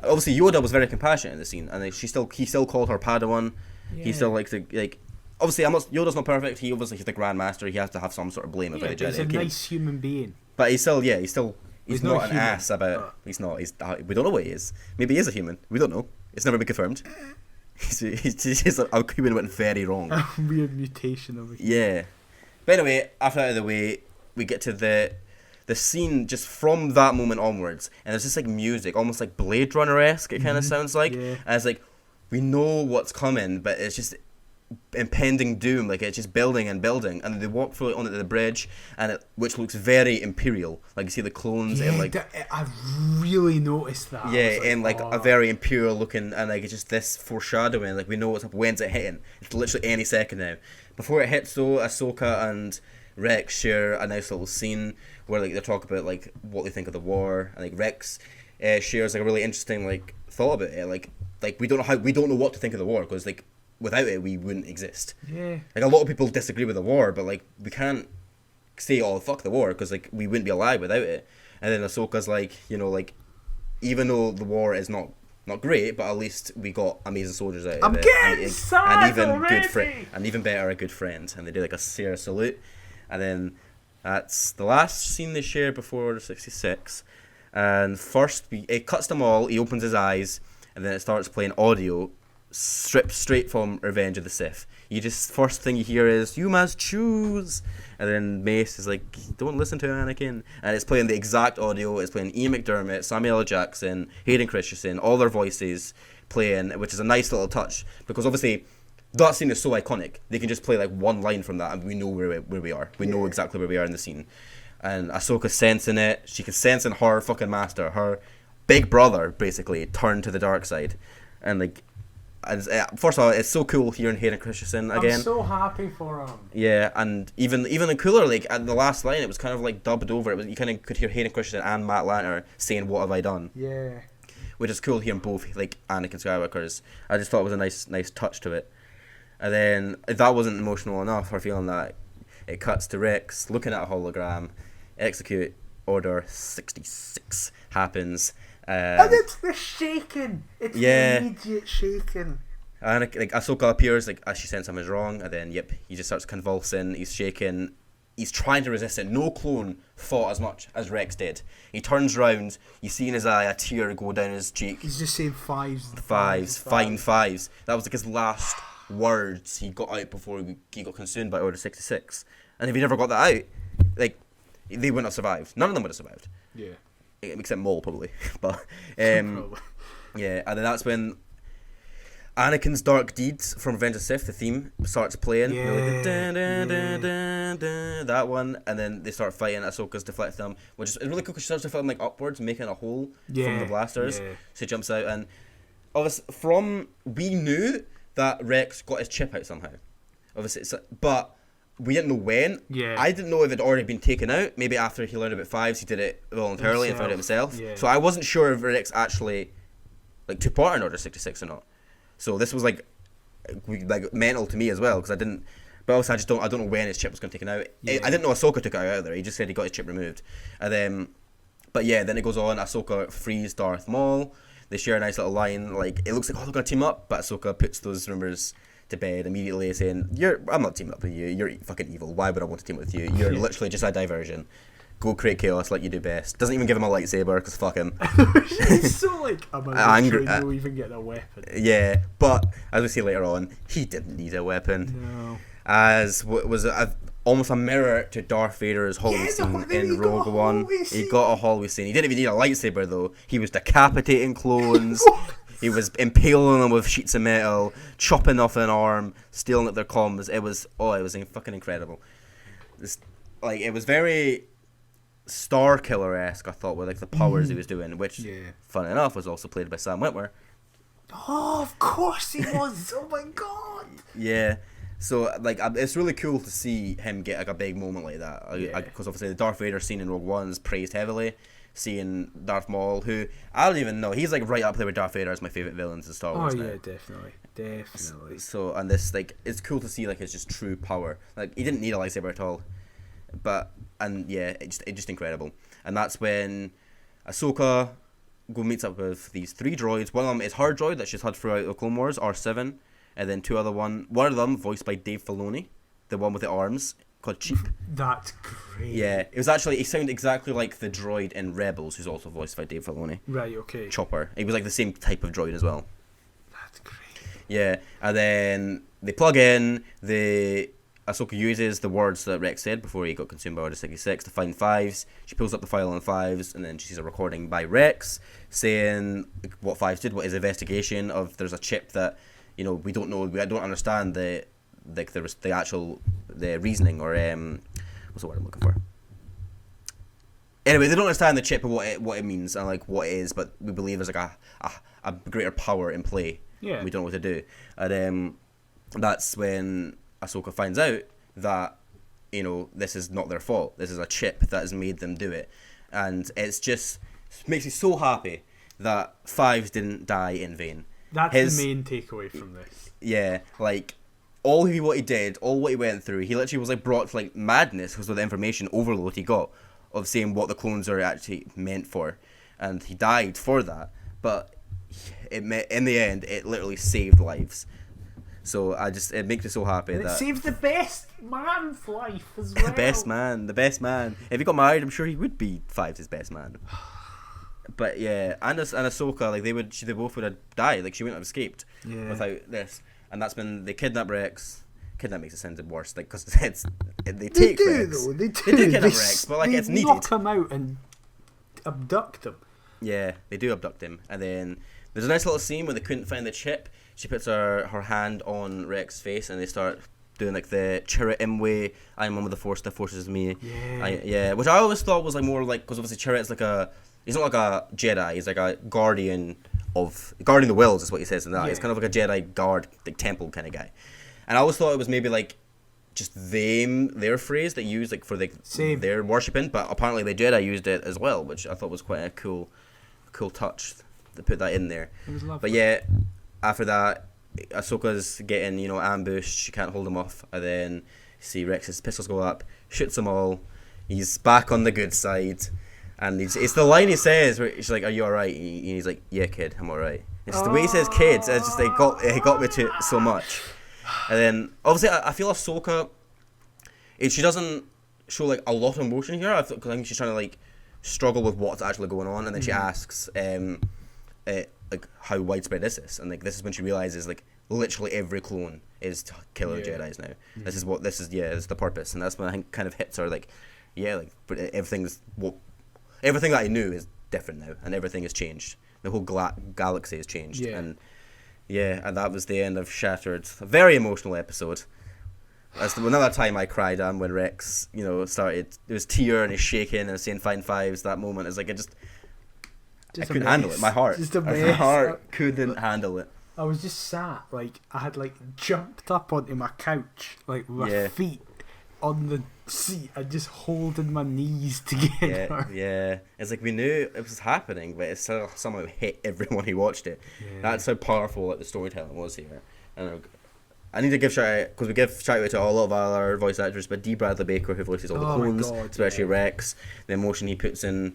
obviously Yoda was very compassionate in the scene, and like, he still called her Padawan. Yeah. He still likes to like. Obviously, Yoda's not perfect. He's the Grand Master. He has to have some sort of blame about the Jedi.
He's a nice human being.
But he's not an ass about. He's not. We don't know what he is. Maybe he is a human. We don't know. It's never been confirmed. He's just a human went very wrong.
A weird mutation of it.
Yeah. But anyway, after out of the way, we get to the scene just from that moment onwards, and there's just like music, almost like Blade Runner-esque. It kind of sounds like, and it's like we know what's coming, but it's just impending doom. Like it's just building and building, and they walk through it onto the bridge, and which looks very imperial. Like you see the clones and like
I've really noticed that.
Yeah, and like a very imperial looking, and like it's just this foreshadowing. Like we know what's up. When's it hitting? It's literally any second now. Before it hits, though, Ahsoka and Rex share a nice little scene where like they talk about like what they think of the war, and like Rex shares like a really interesting like thought about it. Like we don't know what to think of the war, because like without it we wouldn't exist.
Yeah.
Like a lot of people disagree with the war, but like we can't say fuck the war, because like we wouldn't be alive without it. And then Ahsoka's like, like even though the war is not great, but at least we got amazing soldiers out of it. And even already. And even better, a good friend. And they do like a Sarah salute. And then that's the last scene they share before Order 66. And first, it cuts them all. He opens his eyes, and then it starts playing audio, stripped straight from Revenge of the Sith. You just first thing you hear is "You must choose," and then Mace is like, "Don't listen to Anakin," and it's playing the exact audio. It's playing Ian McDermott, Samuel L. Jackson, Hayden Christensen, all their voices playing, which is a nice little touch because obviously that scene is so iconic. They can just play like one line from that, and we know where we are. We know exactly where we are in the scene. And Ahsoka's sensing it. She can sense in her fucking master, her big brother, basically, turn to the dark side. And, like, first of all, it's so cool hearing Hayden Christensen again.
I'm so happy for him.
Yeah, and even cooler, like, at the last line, it was kind of, like, dubbed over. You kind of could hear Hayden Christensen and Matt Lanter saying, "What have I done?"
Yeah.
Which is cool hearing both, like, Anakin Skywalker's. I just thought it was a nice touch to it. And then, if that wasn't emotional enough, or feeling that, it cuts to Rex looking at a hologram. Execute Order 66 happens.
And it's the shaking. It's the immediate shaking.
And like Ahsoka appears, like as she sends something wrong, and then he just starts convulsing. He's shaking. He's trying to resist it. No clone fought as much as Rex did. He turns round. You see in his eye a tear go down his cheek.
He's just saying fives.
Fine fives. That was like his last words he got out before he got consumed by Order 66. And if he never got that out, like, they wouldn't have survived. None of them would have survived.
Yeah.
Except Maul, probably. But, yeah, and then that's when Anakin's Dark Deeds from Revenge of the Sith, the theme, starts playing.
Yeah.
That one, and then they start fighting. Ahsoka's deflecting them, which is really cool because she starts to film like upwards, making a hole from the blasters. Yeah. So he jumps out, and obviously, we knew that Rex got his chip out somehow. Obviously, but we didn't know when.
Yeah.
I didn't know if it had already been taken out. Maybe after he learned about fives, he did it voluntarily and found it himself. Yeah. So I wasn't sure if Rex actually like took part in Order 66 or not. So this was like mental to me as well because I didn't. But also I don't know when his chip was going to be taken out. Yeah. I didn't know Ahsoka took it out either. He just said he got his chip removed, and then. But yeah, then it goes on. Ahsoka frees Darth Maul. They share a nice little line. Like it looks like they're going to team up, but Ahsoka puts those rumors to bed immediately, saying, I'm not teaming up with you. You're fucking evil. Why would I want to team up with you? You're literally just a diversion. Go create chaos like you do best. Doesn't even give him a lightsaber because fuck him.
He's so like, I'm angry. No even get a weapon.
Yeah, but as we see later on, he didn't need a weapon.
No.
As was almost a mirror to Darth Vader's hallway scene in Rogue One. He got a hallway scene. He didn't even need a lightsaber though. He was decapitating clowns. He was impaling them with sheets of metal, chopping off an arm, stealing at their comms. It was fucking incredible. It was very Star Killer-esque, I thought, with like the powers he was doing, which, fun enough, was also played by Sam Witwer.
Oh, of course he was! Oh my god!
Yeah. So, like, it's really cool to see him get like a big moment like that. Because obviously the Darth Vader scene in Rogue One is praised heavily. Seeing Darth Maul, who I don't even know, he's like right up there with Darth Vader as my favorite villains in Star Wars.
Oh yeah, definitely.
So and this like it's cool to see like his just true power. Like he didn't need a lightsaber at all, it's just incredible. And that's when Ahsoka meets up with these 3 droids. One of them is her droid that she's had throughout the Clone Wars, R7, and then one of them voiced by Dave Filoni, the one with the arms, called Cheap.
That's great.
Yeah, it was actually, he sounded exactly like the droid in Rebels, who's also voiced by Dave Filoni.
Right, okay.
Chopper. He was like the same type of droid as well.
That's great.
Yeah, and then they plug in, Ahsoka uses the words that Rex said before he got consumed by Order 66 to find fives. She pulls up the file on fives, and then she sees a recording by Rex saying what fives did, what his investigation of there's a chip that, we don't know, I don't understand the reasoning or what's the word I'm looking for? Anyway, they don't understand the chip and what it means and like what it is, but we believe there's like a greater power in play.
Yeah.
We don't know what to do, and that's when Ahsoka finds out that this is not their fault. This is a chip that has made them do it, and it makes me so happy that Fives didn't die in vain.
That's the main takeaway from this.
Yeah, like. All what he did, all what he went through, he literally was like brought to like madness because of the information overload he got of saying what the clones are actually meant for, and he died for that. But in the end, it literally saved lives. So it makes me so happy
and
that
it saved the best man's life as well.
the best man. If he got married, I'm sure he would be Fives' best man. But yeah, and Ahsoka, like they both would have died. Like she wouldn't have escaped without this. And that's when they kidnap Rex. Kidnap makes it sound worse, like because they take Rex.
They do
kidnap Rex, but like it's needed.
Knock him out and abduct him.
Yeah, they do abduct him, and then there's a nice little scene where they couldn't find the chip. She puts her hand on Rex's face, and they start doing like the Chirrut Imwe, I am one with the Force is me.
Yeah.
Which I always thought was like more like, because obviously Chirrut's like he's not like a Jedi, he's like a guardian the wills is what he says in that. He's kind of like a Jedi guard, like temple kind of guy. And I always thought it was maybe like just their phrase they use like for their worshipping, but apparently the Jedi used it as well, which I thought was quite a cool touch to put that in there.
It was lovely.
But yeah, after that, Ahsoka's getting ambushed. She can't hold him off, and then you see Rex's pistols go up, shoots them all. He's back on the good side, and it's the line he says where she's like, "Are you alright?" And he's like, "Yeah, kid, I'm alright." It's just the way he says "kid." It's just it got me to it so much. And then obviously I feel Ahsoka, she doesn't show like a lot of emotion here. I think she's trying to like struggle with what's actually going on, and then she asks like how widespread is this, and like this is when she realizes like literally every clone is to kill the Jedis now. This is the purpose, and that's when I think kind of hits her like but everything that I knew is different now, and everything has changed. The whole galaxy has changed, and that was the end of Shattered. A very emotional episode. That's another time I cried on when Rex, started. It was tear and he's shaking and saying "Fine Fives." That moment is like I couldn't handle it. My heart couldn't handle it.
I was just sat like I had like jumped up onto my couch like with my feet on the seat and just holding my knees together.
Yeah. It's like we knew it was happening, but it still somehow hit everyone who watched it. Yeah. That's how powerful the storytelling was here. And I need to give shout out, because we give shout out to all of our voice actors, but D. Bradley Baker, who voices all the clones, especially Rex, the emotion he puts in,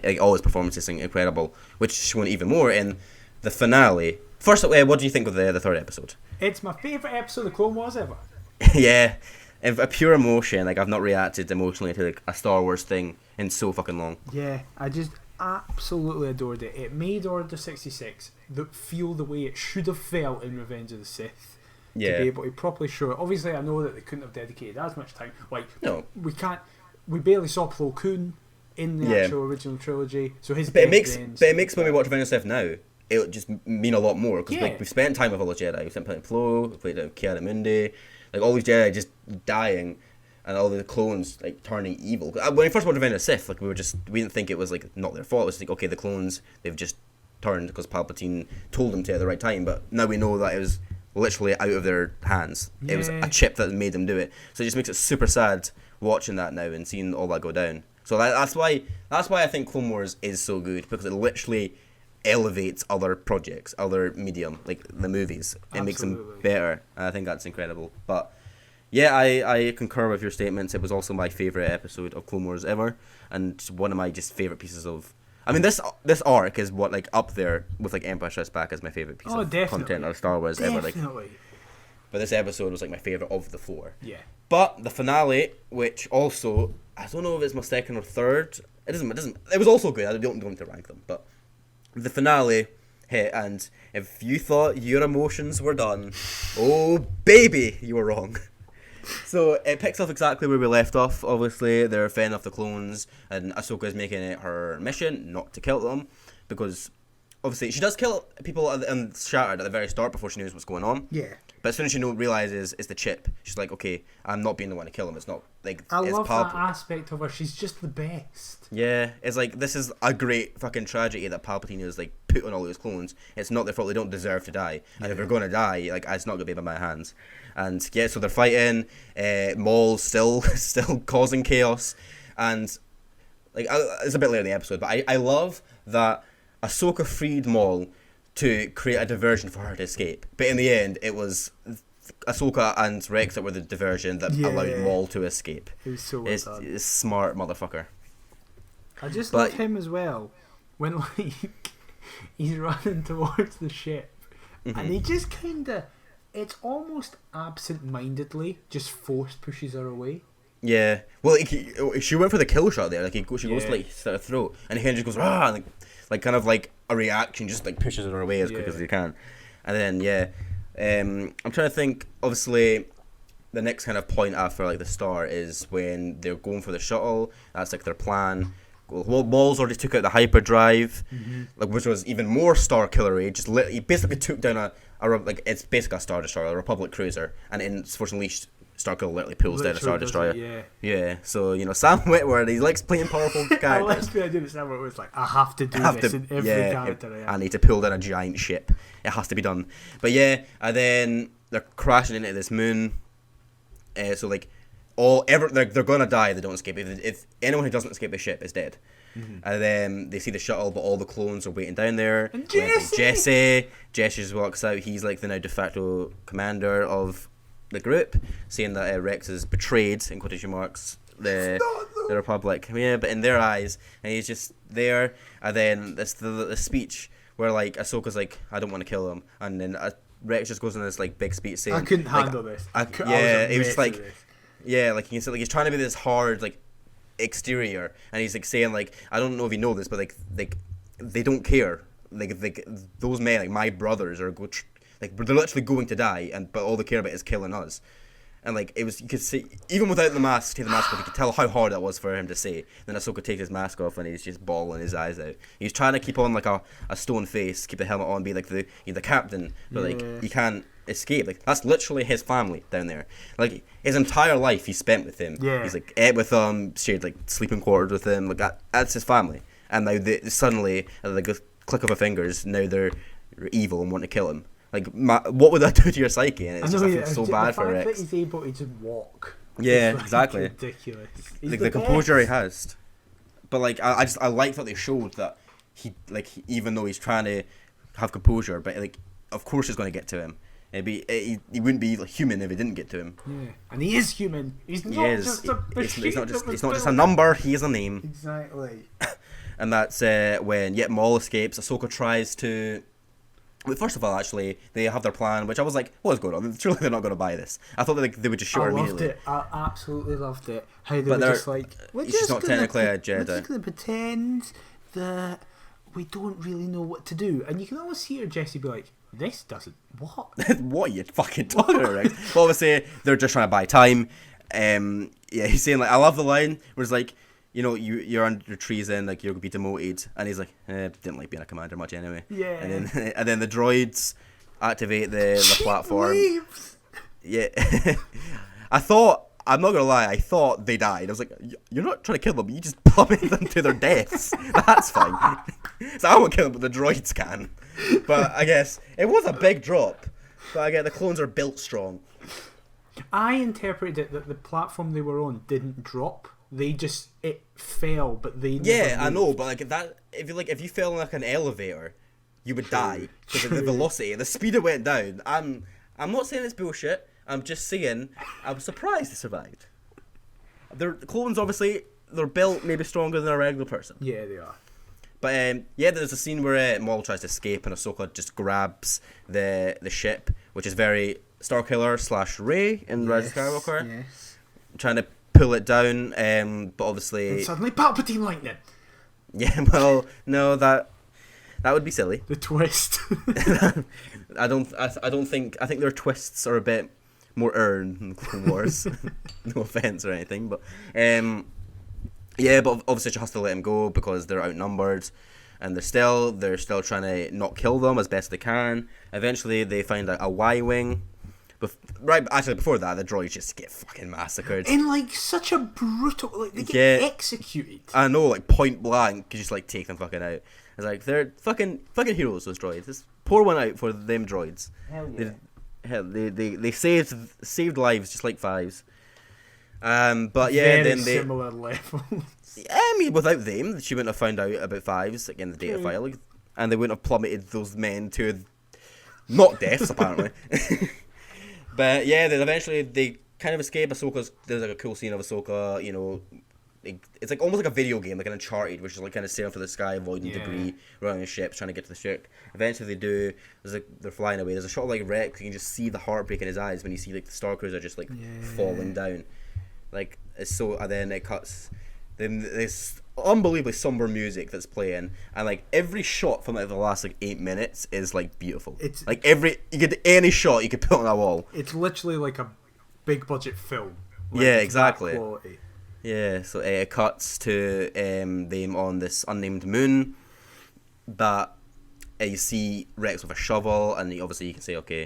like, all his performances are incredible, which shown even more in the finale. First, what do you think of the third episode?
It's my favourite episode of Clone Wars ever.
Yeah. A pure emotion, like I've not reacted emotionally to like a Star Wars thing in so fucking long.
Yeah, I just absolutely adored it. It made Order 66 feel the way it should have felt in Revenge of the Sith.
Yeah.
To be able to properly show it. Obviously, I know that they couldn't have dedicated as much time. Like,
no,
we barely saw Plo Koon in the actual original trilogy. So
it makes when we watch Revenge of the Sith now, it'll just mean a lot more because we've spent time with all the Jedi. We've spent playing Plo, we played Kiara Mundi. Like, all these Jedi just dying, and all the clones, like, turning evil. When we first watched Revenge of the Sith, like, we didn't think it was, like, not their fault. It was like, okay, the clones, they've just turned because Palpatine told them to at the right time, but now we know that it was literally out of their hands. Yeah. It was a chip that made them do it. So it just makes it super sad watching that now and seeing all that go down. So that's why I think Clone Wars is so good, because it literally elevates other projects, other medium, like the movies. It makes them better, and I think that's incredible. But yeah, I concur with your statements. It was also my favourite episode of Clone Wars ever, and one of my just favourite pieces of... I mean, this arc is what, like, up there with, like, Empire Strikes Back as my favourite piece of content of Star Wars ever. Like, but this episode was, like, my favourite of the four.
Yeah.
But the finale, which also, I don't know if it's my second or third. It was also good. I don't want to rank them, but the finale hit, and if you thought your emotions were done, oh baby, you were wrong. So it picks up exactly where we left off. Obviously, they're fending off the clones, and Ahsoka is making it her mission not to kill them, because obviously she does kill people and Shattered at the very start before she knows what's going on.
Yeah.
But as soon as she realizes it's the chip, she's like, okay, I'm not being the one to kill him. It's not like
I love that aspect of her. She's just the best.
Yeah, it's like, this is a great fucking tragedy that Palpatine is like put on all those clones. It's not their fault. They don't deserve to die. And if they're going to die, like, it's not going to be by my hands. And yeah, so they're fighting. Maul's still causing chaos, and like, it's a bit later in the episode, but I love that Ahsoka freed Maul to create a diversion for her to escape. But in the end, it was Ahsoka and Rex that were the diversion that allowed Maul to escape.
It was so well done.
It's smart motherfucker.
I just love him as well. When, like, he's running towards the ship, and he just kind of, it's almost absent-mindedly just force pushes her away.
Yeah. Well, she went for the kill shot there. Like she goes to like slit her throat, and he just goes rah, and like kind of like a reaction, just like pushes her away as quick as he can, and then I'm trying to think. Obviously, the next kind of point after like the start is when they're going for the shuttle. That's like their plan. Well, Maul's already took out the hyperdrive, like which was even more Star Killery. He basically took down a like it's basically a Star Destroyer, a Republic cruiser, and unfortunately Starkiller literally pulls down a Star Destroyer. Yeah. So Sam Witwer, he likes playing powerful characters.
I like the idea that Sam Witwer was like, I have to do this in every character.
I need to pull down a giant ship. It has to be done. But and then they're crashing into this moon. So like they're gonna die if they don't escape. If anyone who doesn't escape the ship is dead. And then they see the shuttle, but all the clones are waiting down there.
And Jesse
just walks out. He's like the now de facto commander of the group, saying that Rex has betrayed, in quotation marks, the Republic. Yeah, but in their eyes, and he's just there. And then the speech where like Ahsoka's like, I don't want to kill him, and then Rex just goes on this like big speech saying,
I couldn't handle this.
It was just like, like you can say like he's trying to be this hard like exterior, and he's like saying like, I don't know if you know this, but like they don't care, like those men, like my brothers are like they're literally going to die, but all they care about is killing us. And like it was, you could see even without the mask, take the mask off, you could tell how hard that was for him to say. Then Ahsoka takes his mask off and he's just bawling his eyes out. He's trying to keep on like a stone face, keep the helmet on, be like the captain, but like he can't escape. Like that's literally his family down there. Like his entire life he spent with him. He's like ate with them, shared like sleeping quarters with him. Like that's his family. And now suddenly, at like a click of a fingers, now they're evil and want to kill him. Like, what would that do to your psyche? And it's just, I feel so bad for Rex.
The fact that he's able to just walk.
Yeah, exactly.
Ridiculous.
Like the composure he has. But like, I like that they showed that he even though he's trying to have composure, but like, of course it's going to get to him. He wouldn't be like, human if it didn't get to him.
Yeah, and he is human. He's not just a machine.
It's not just a number. He is a name.
Exactly.
And that's when Maul escapes. Ahsoka tries to. Well, first of all, actually, they have their plan, which I was like, what is going on? Surely they're not going to buy this. I thought they would just shoot her immediately.
I absolutely loved it. How they were just like,
she's not technically a Jedi.
We're just going to pretend that we don't really know what to do. And you can always hear Jesse be like, this doesn't, what?
What are you fucking talking about, Rex? Well, obviously, they're just trying to buy time. He's saying, like, I love the line where it's like, you're under treason, like you're gonna be demoted, and he's like, didn't like being a commander much anyway.
Yeah.
And then the droids activate the platform.
Leaves.
Yeah. I'm not gonna lie, I thought they died. I was like, you're not trying to kill them, you just plummeted them to their deaths. That's fine. So I won't kill them, but the droids can. But I guess it was a big drop. But I get the clones are built strong.
I interpreted it that the platform they were on didn't drop. It fell, but they never moved.
I know, but like that, if you fell in like an elevator, you would die because of the velocity, the speed it went down. I'm not saying it's bullshit. I'm just saying I was surprised they survived. The clones obviously they're built maybe stronger than a regular person.
Yeah, they are.
But there's a scene where Maul tries to escape and Ahsoka just grabs the ship, which is very Starkiller / Rey in Rise of Skywalker.
Yes.
Trying to pull it down, but obviously.
And suddenly, Palpatine lightning.
Yeah, well, no, that would be silly.
The twist.
I think their twists are a bit more earned than Clone Wars. No offense or anything, but but obviously she has to let him go because they're outnumbered, and they're still trying to not kill them as best they can. Eventually, they find a Y-wing. Before that, the droids just get fucking massacred.
In like such a brutal, like they get executed.
I know, like point blank, you just like take them fucking out. It's like they're fucking heroes. Those droids. Just pour one out for them droids.
Hell yeah.
They saved lives just like Fives. But yeah,
Very
then
similar levels.
I mean, without them, she wouldn't have found out about Fives like in the data file, and they wouldn't have plummeted those men to not deaths apparently. But yeah, then eventually they kind of escape. There's like a cool scene of Ahsoka, it's like almost like a video game, like an Uncharted, which is like kind of sailing for the sky, avoiding debris, running a ship, trying to get to the ship. Eventually they do. They're flying away. There's a shot of like Rex. You can just see the heartbreak in his eyes when you see like the Star Cruiser just like falling down. Like it's so, and then it cuts. Then this unbelievably somber music that's playing, and like every shot from like the last like 8 minutes is like beautiful.
It's
like you get any shot you could put on a wall.
It's literally like a big budget film. Like,
Yeah,
it's that
exactly.
quality.
Yeah, so it cuts to them on this unnamed moon that you see Rex with a shovel, and obviously you can say, okay,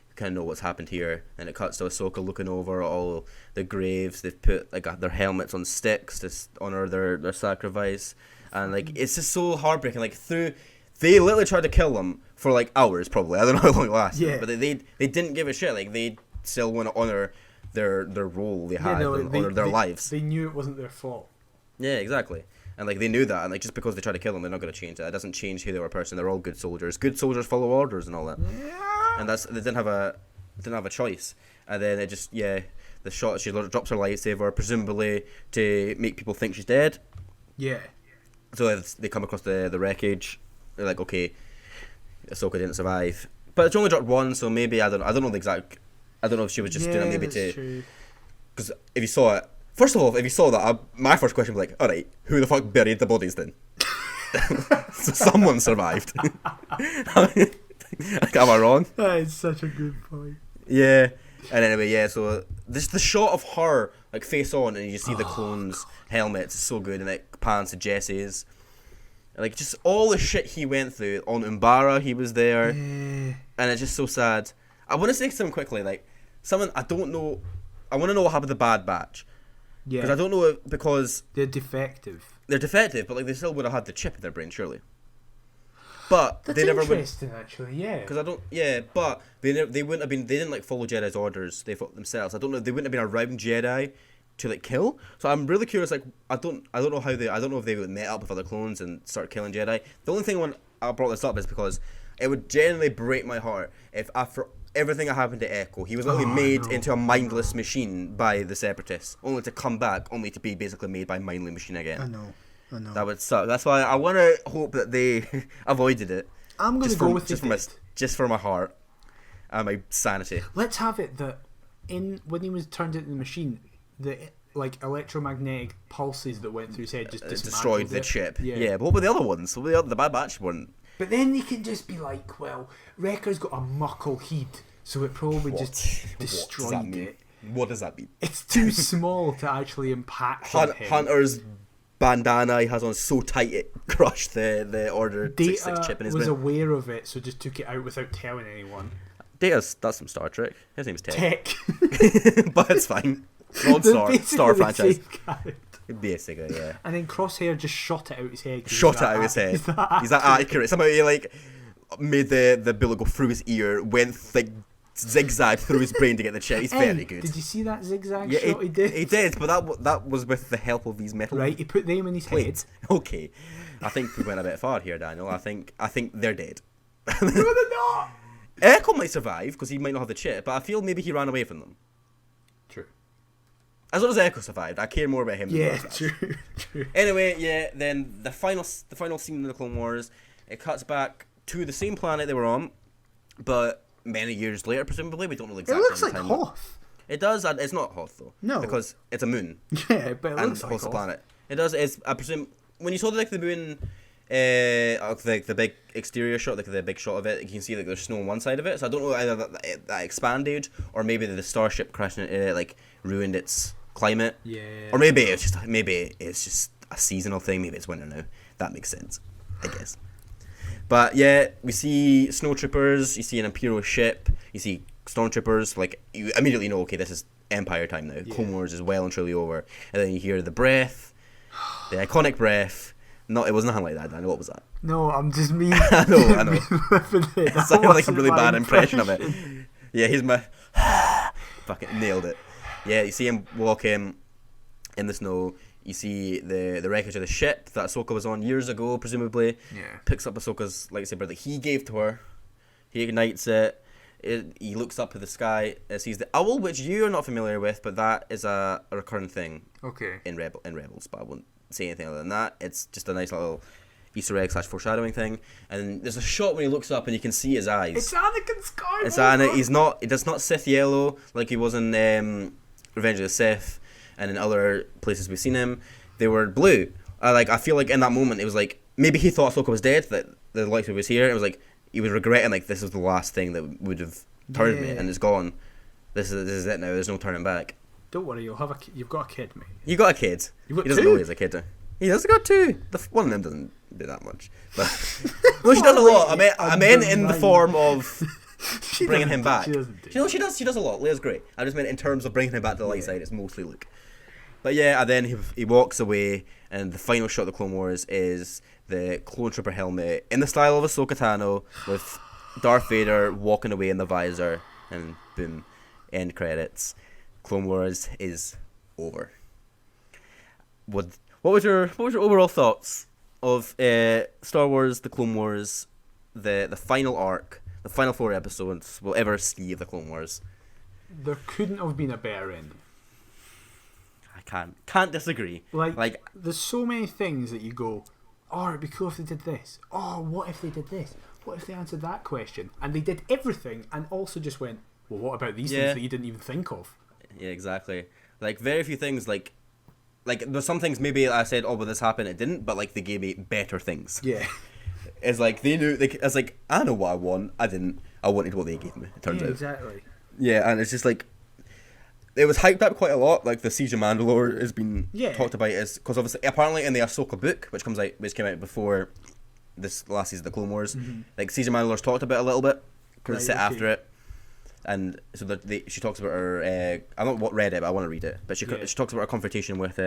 you kind of know what's happened here. And it cuts to Ahsoka looking over all the graves. They've put like their helmets on sticks to honor their sacrifice, and like it's just so heartbreaking. Like they literally tried to kill them for like hours, probably. I don't know how long it lasted,
Yeah.
but they didn't give a shit. Like they still want to honor their role they had and honor their lives.
They knew it wasn't their fault.
Yeah, exactly. And like they knew that, and like just because they try to kill them, they're not going to change that. It doesn't change who they were a person. They're all good soldiers. Good soldiers follow orders and all that.
Yeah.
And they didn't have a choice. And then it just the shot, she drops her lightsaber, presumably to make people think she's dead.
Yeah.
So they come across the wreckage. They're like, okay, Ahsoka didn't survive, but she only dropped one, so maybe I don't know the exact. I don't know if she was just doing it maybe to. Because if you saw it. First of all, if you saw that, my first question was like, alright, who the fuck buried the bodies then? So someone survived. Like, am I wrong?
That is such a good point.
Yeah. And anyway, yeah, so this the shot of her, like, face on, and you see the clones' helmets, is so good, and it pans to Jesse's. Like, just all the shit he went through. On Umbara, he was there.
Yeah.
And it's just so sad. I want to say something quickly, like, I don't know, I want to know what happened to Bad Batch.
Yeah.
Because I don't know because
They're defective.
they're defective, but like they still would have had the chip in their brain, surely. But
That's
they never would.
interesting, actually. Yeah.
Because I don't. Yeah, but they wouldn't have been. They didn't like follow Jedi's orders. They fought themselves. I don't know. They wouldn't have been around Jedi to like kill. So I'm really curious. Like I don't know how they. I don't know if they would met up with other clones and start killing Jedi. The only thing when I brought this up is because it would genuinely break my heart if after everything that happened to Echo, he was literally made into a mindless machine by the Separatists, only to come back, only to be basically made by a mindless machine again.
I know.
That would suck. That's why I want to hope that they avoided it.
I'm going to go with
just for my heart and my sanity.
Let's have it that when he was turned into the machine, the like electromagnetic pulses that went through his head just
destroyed the chip.
Yeah.
Yeah, but what were the other ones? The Bad Batch weren't.
But then they can just be like, well, Wrecker's got a muckle head, so it probably just destroyed it.
What does that mean?
It's too small to actually impact on him.
Hunter's bandana he has on so tight it crushed the Order 66 chip in his
was
brain.
aware of it, so just took it out without telling anyone.
That's some Star Trek. His name's Tech. But it's fine. Star franchise. Basically, yeah.
And then Crosshair just shot it out his head.
Shot it out his head. He's that accurate. Somehow he like made the bullet go through his ear, went like zigzag through his brain to get the chip. He's very good.
Did you see that zigzag shot he did?
He did, but that was with the help of these metal
Right, he put them in his
plates.
head.
Okay, I think we went a bit far here, Daniel. I think they're dead.
No, they're not.
Echo might survive because he might not have the chip, but I feel maybe he ran away from them.
True.
As long as Echo survived, I care more about him.
Yeah,
than
true.
Anyway, yeah. Then the final scene in the Clone Wars, it cuts back to the same planet they were on, but many years later, presumably. We don't know exactly.
It looks
the
like
time.
Hoth.
It does. It's not Hoth though.
No,
because it's a moon.
Yeah, but it
and
looks like
Hoth's a
Hoth.
planet. It does. It's I presume when you saw the moon. The big exterior shot, like the big shot of it, you can see like there's snow on one side of it. So I don't know either that expanded or maybe the starship crashing into it like ruined its climate.
Yeah.
Or maybe it's just a seasonal thing. Maybe it's winter now. That makes sense, I guess. But yeah, we see snowtroopers. You see an Imperial ship. You see stormtroopers. Like you immediately know, okay, this is Empire time now.
Yeah.
Clone Wars is well and truly over. And then you hear the breath, the iconic breath. No, it was nothing like that, Daniel. What was that?
No, I'm just me.
I know.
It
It sounded like a really bad impression of it. Yeah, he's my... Fucking nailed it. Yeah, you see him walking in the snow. You see the wreckage of the ship that Ahsoka was on years ago, presumably.
Yeah.
Picks up Ahsoka's lightsaber that he gave to her. He ignites it. He looks up at the sky and sees the owl, which you're not familiar with, but that is a recurring thing
Okay.
in Rebels, but I won't say anything other than that. It's just a nice little Easter egg / foreshadowing thing. And there's a shot when he looks up and you can see his eyes.
It's Anakin Skywalker.
It's Anakin. It does not Sith yellow like he was in Revenge of the Sith. and in other places we've seen him, they were blue. I feel like in that moment it was like maybe he thought Ahsoka was dead, that the lightsaber was here. It was like he was regretting like this is the last thing that would have turned me, and it's gone. This is it now. There's no turning back.
Don't worry, you've got a kid, mate.
You got a kid.
You've got
He doesn't
two?
know he's a kid. He has got two. One of them doesn't do that much, but well, she does a lot. I meant in the form of bringing him back.
She doesn't do.
You know, she does a lot. Leia's great. I just meant in terms of bringing him back to the light side. It's mostly Luke. But yeah, and then he walks away, and the final shot of the Clone Wars is the Clone Trooper helmet in the style of Ahsoka Tano, with Darth Vader walking away in the visor, and boom, end credits. Clone Wars is over. What was your overall thoughts of Star Wars: The Clone Wars, the final arc, the final 4 episodes we'll ever see of the Clone Wars?
There couldn't have been a better ending.
I can't disagree.
Like there's so many things that you go, oh, it'd be cool if they did this. Oh, what if they did this? What if they answered that question? And they did everything, and also just went, well, what about these things that you didn't even think of?
Yeah, exactly. Like very few things. Like there's some things maybe I said, oh, will this happen? It didn't, but like they gave me better things.
Yeah.
It's like they knew. It's like I know what I want. I didn't. I wanted what they gave me. It turns out.
Exactly.
Yeah, and it's just like it was hyped up quite a lot. Like the Siege of Mandalore has been talked about, is because obviously apparently in the Ahsoka book, which came out before this last season of the Clone Wars, like Siege of Mandalore's talked about a little bit because it's set after it, and so she talks about her. I don't read it, but I want to read it. But she talks about her confrontation with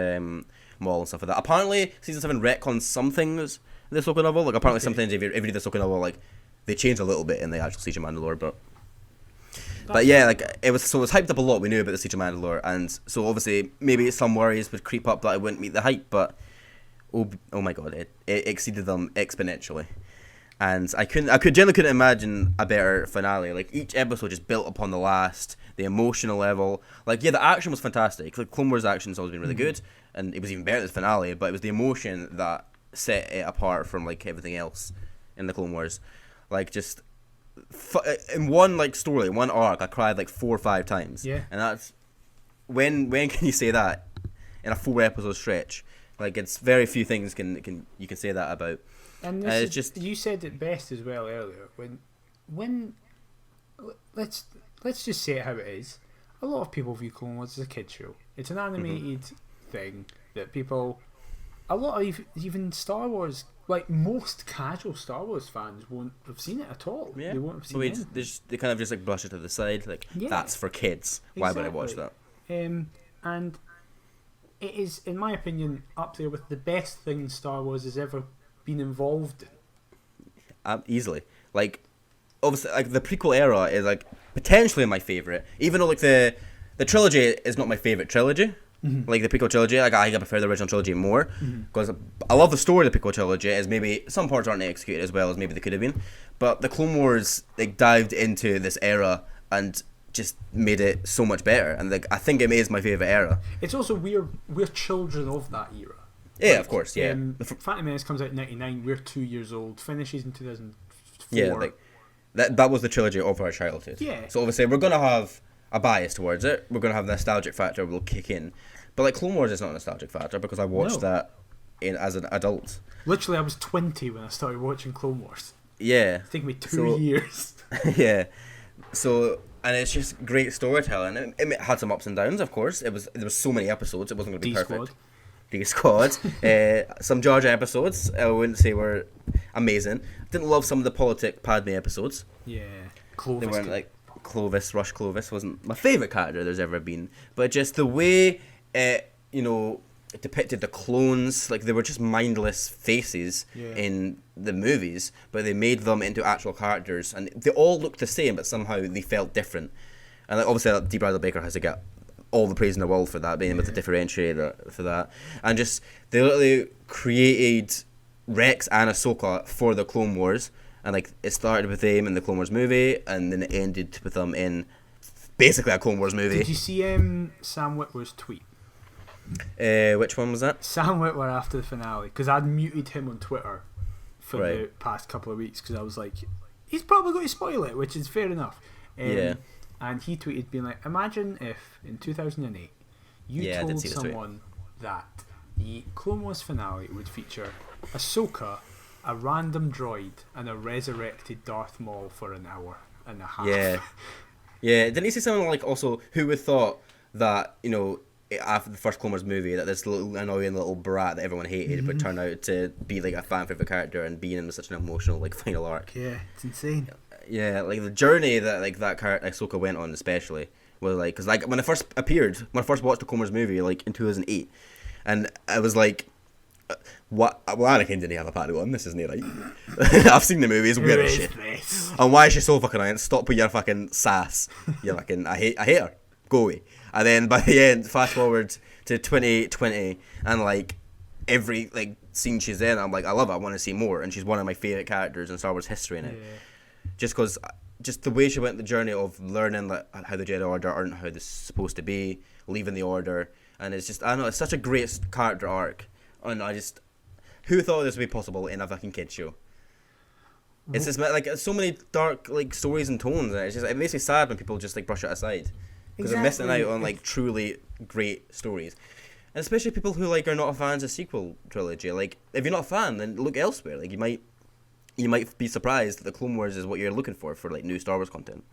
Maul and stuff like that. Apparently, season 7 retcons some things in the Ahsoka novel. Like apparently sometimes if you read the Ahsoka novel, like they change a little bit in the actual Siege of Mandalore, but yeah, like it was hyped up a lot. We knew about the Siege of Mandalore, and so obviously maybe some worries would creep up that it wouldn't meet the hype, but oh my god, it exceeded them exponentially, and I generally couldn't imagine a better finale. Like each episode just built upon the last, the emotional level. Like yeah, the action was fantastic. Like Clone Wars action's always been really good, and it was even better than the finale. But it was the emotion that set it apart from like everything else in the Clone Wars. Like just in one like story, one arc, I cried like 4 or 5 times.
Yeah.
And that's when can you say that in a 4 episode stretch? Like it's very few things you can say that about.
And
it's just
you said it best as well earlier. When let's just say it how it is. A lot of people view Clone Wars as a kids show. It's an animated thing that people, a lot of even Star Wars, like most casual Star Wars fans won't have seen it at all.
Yeah.
They won't have seen it.
They kind of just like brush it to the side, like that's for kids. Why would I watch that?
And it is, in my opinion, up there with the best thing Star Wars has ever been involved in.
Easily. Like obviously like the prequel era is like potentially my favourite. Even though like the trilogy is not my favourite trilogy. Like the prequel trilogy, like I prefer the original trilogy more because I love the story of the prequel trilogy. As maybe some parts aren't executed as well as maybe they could have been, but the Clone Wars like dived into this era and just made it so much better. And like I think it is my favorite era.
It's also we're children of that era.
Yeah,
like,
of course. Yeah,
Phantom Menace comes out in '99. We're 2 years old. Finishes in 2004.
Yeah, like that was the trilogy of our childhood.
Yeah.
So obviously we're gonna have a bias towards it. We're gonna have the nostalgic factor will kick in. But like Clone Wars is not a nostalgic factor because I watched that as an adult.
Literally, I was 20 when I started watching Clone Wars.
Yeah.
It's taken me 2 years.
Yeah. So and it's just great storytelling. It had some ups and downs, of course. There was so many episodes. It wasn't going to be perfect. D-Squad. Some Jar Jar episodes I wouldn't say were amazing. Didn't love some of the politic Padme episodes.
Yeah. Clovis.
They weren't like Rush Clovis wasn't my favourite character there's ever been. But just the way it depicted the clones, like they were just mindless faces in the movies, but they made them into actual characters, and they all looked the same, but somehow they felt different. And like, obviously, D. Bradley Baker has to get all the praise in the world for that, being able to differentiate for that, and just they literally created Rex and Ahsoka for the Clone Wars, and like it started with them in the Clone Wars movie, and then it ended with them in basically a Clone Wars movie.
Did you see Sam Witwer's tweet?
Which one was that?
Sam Witwer after the finale, because I'd muted him on Twitter for the past couple of weeks because I was like, he's probably going to spoil it, which is fair enough. And he tweeted being like, imagine if in 2008 You
Yeah, I did
told
see this tweet.
someone that the Clone Wars finale would feature Ahsoka, a random droid, and a resurrected Darth Maul for an hour and a half.
Yeah. Yeah, didn't he say something like also, who would thought that, you know, after the first Clone Wars movie, that this little annoying little brat that everyone hated would turn out to be like a fan favorite character and be in such an emotional like final arc.
Yeah, it's insane.
Yeah, like the journey that like that character Ahsoka went on, especially was like, because like when I first watched the Clone Wars movie like in 2008, and I was like, what? Well, Anakin didn't have a Padawan. This isn't right. I've seen the movie. It's weird as shit.
This?
And why is she so fucking annoying? Stop with your fucking sass. You're fucking. I hate her. Go away. And then by the end, fast forward to 2020, and like every like scene she's in, I'm like, I love her. I want to see more. And she's one of my favorite characters in Star Wars history now. Just because, just the way she went the journey of learning like how the Jedi Order aren't how they're supposed to be, leaving the Order, and it's just, I don't know, it's such a great character arc, and I just, who thought this would be possible in a fucking kids show? It's just like so many dark like stories and tones, and it's just, it makes me sad when people just like brush it aside because they're missing out on like truly great stories. And especially people who like are not fans of sequel trilogy. Like, if you're not a fan, then look elsewhere. Like, you might be surprised that the Clone Wars is what you're looking for like new Star Wars content.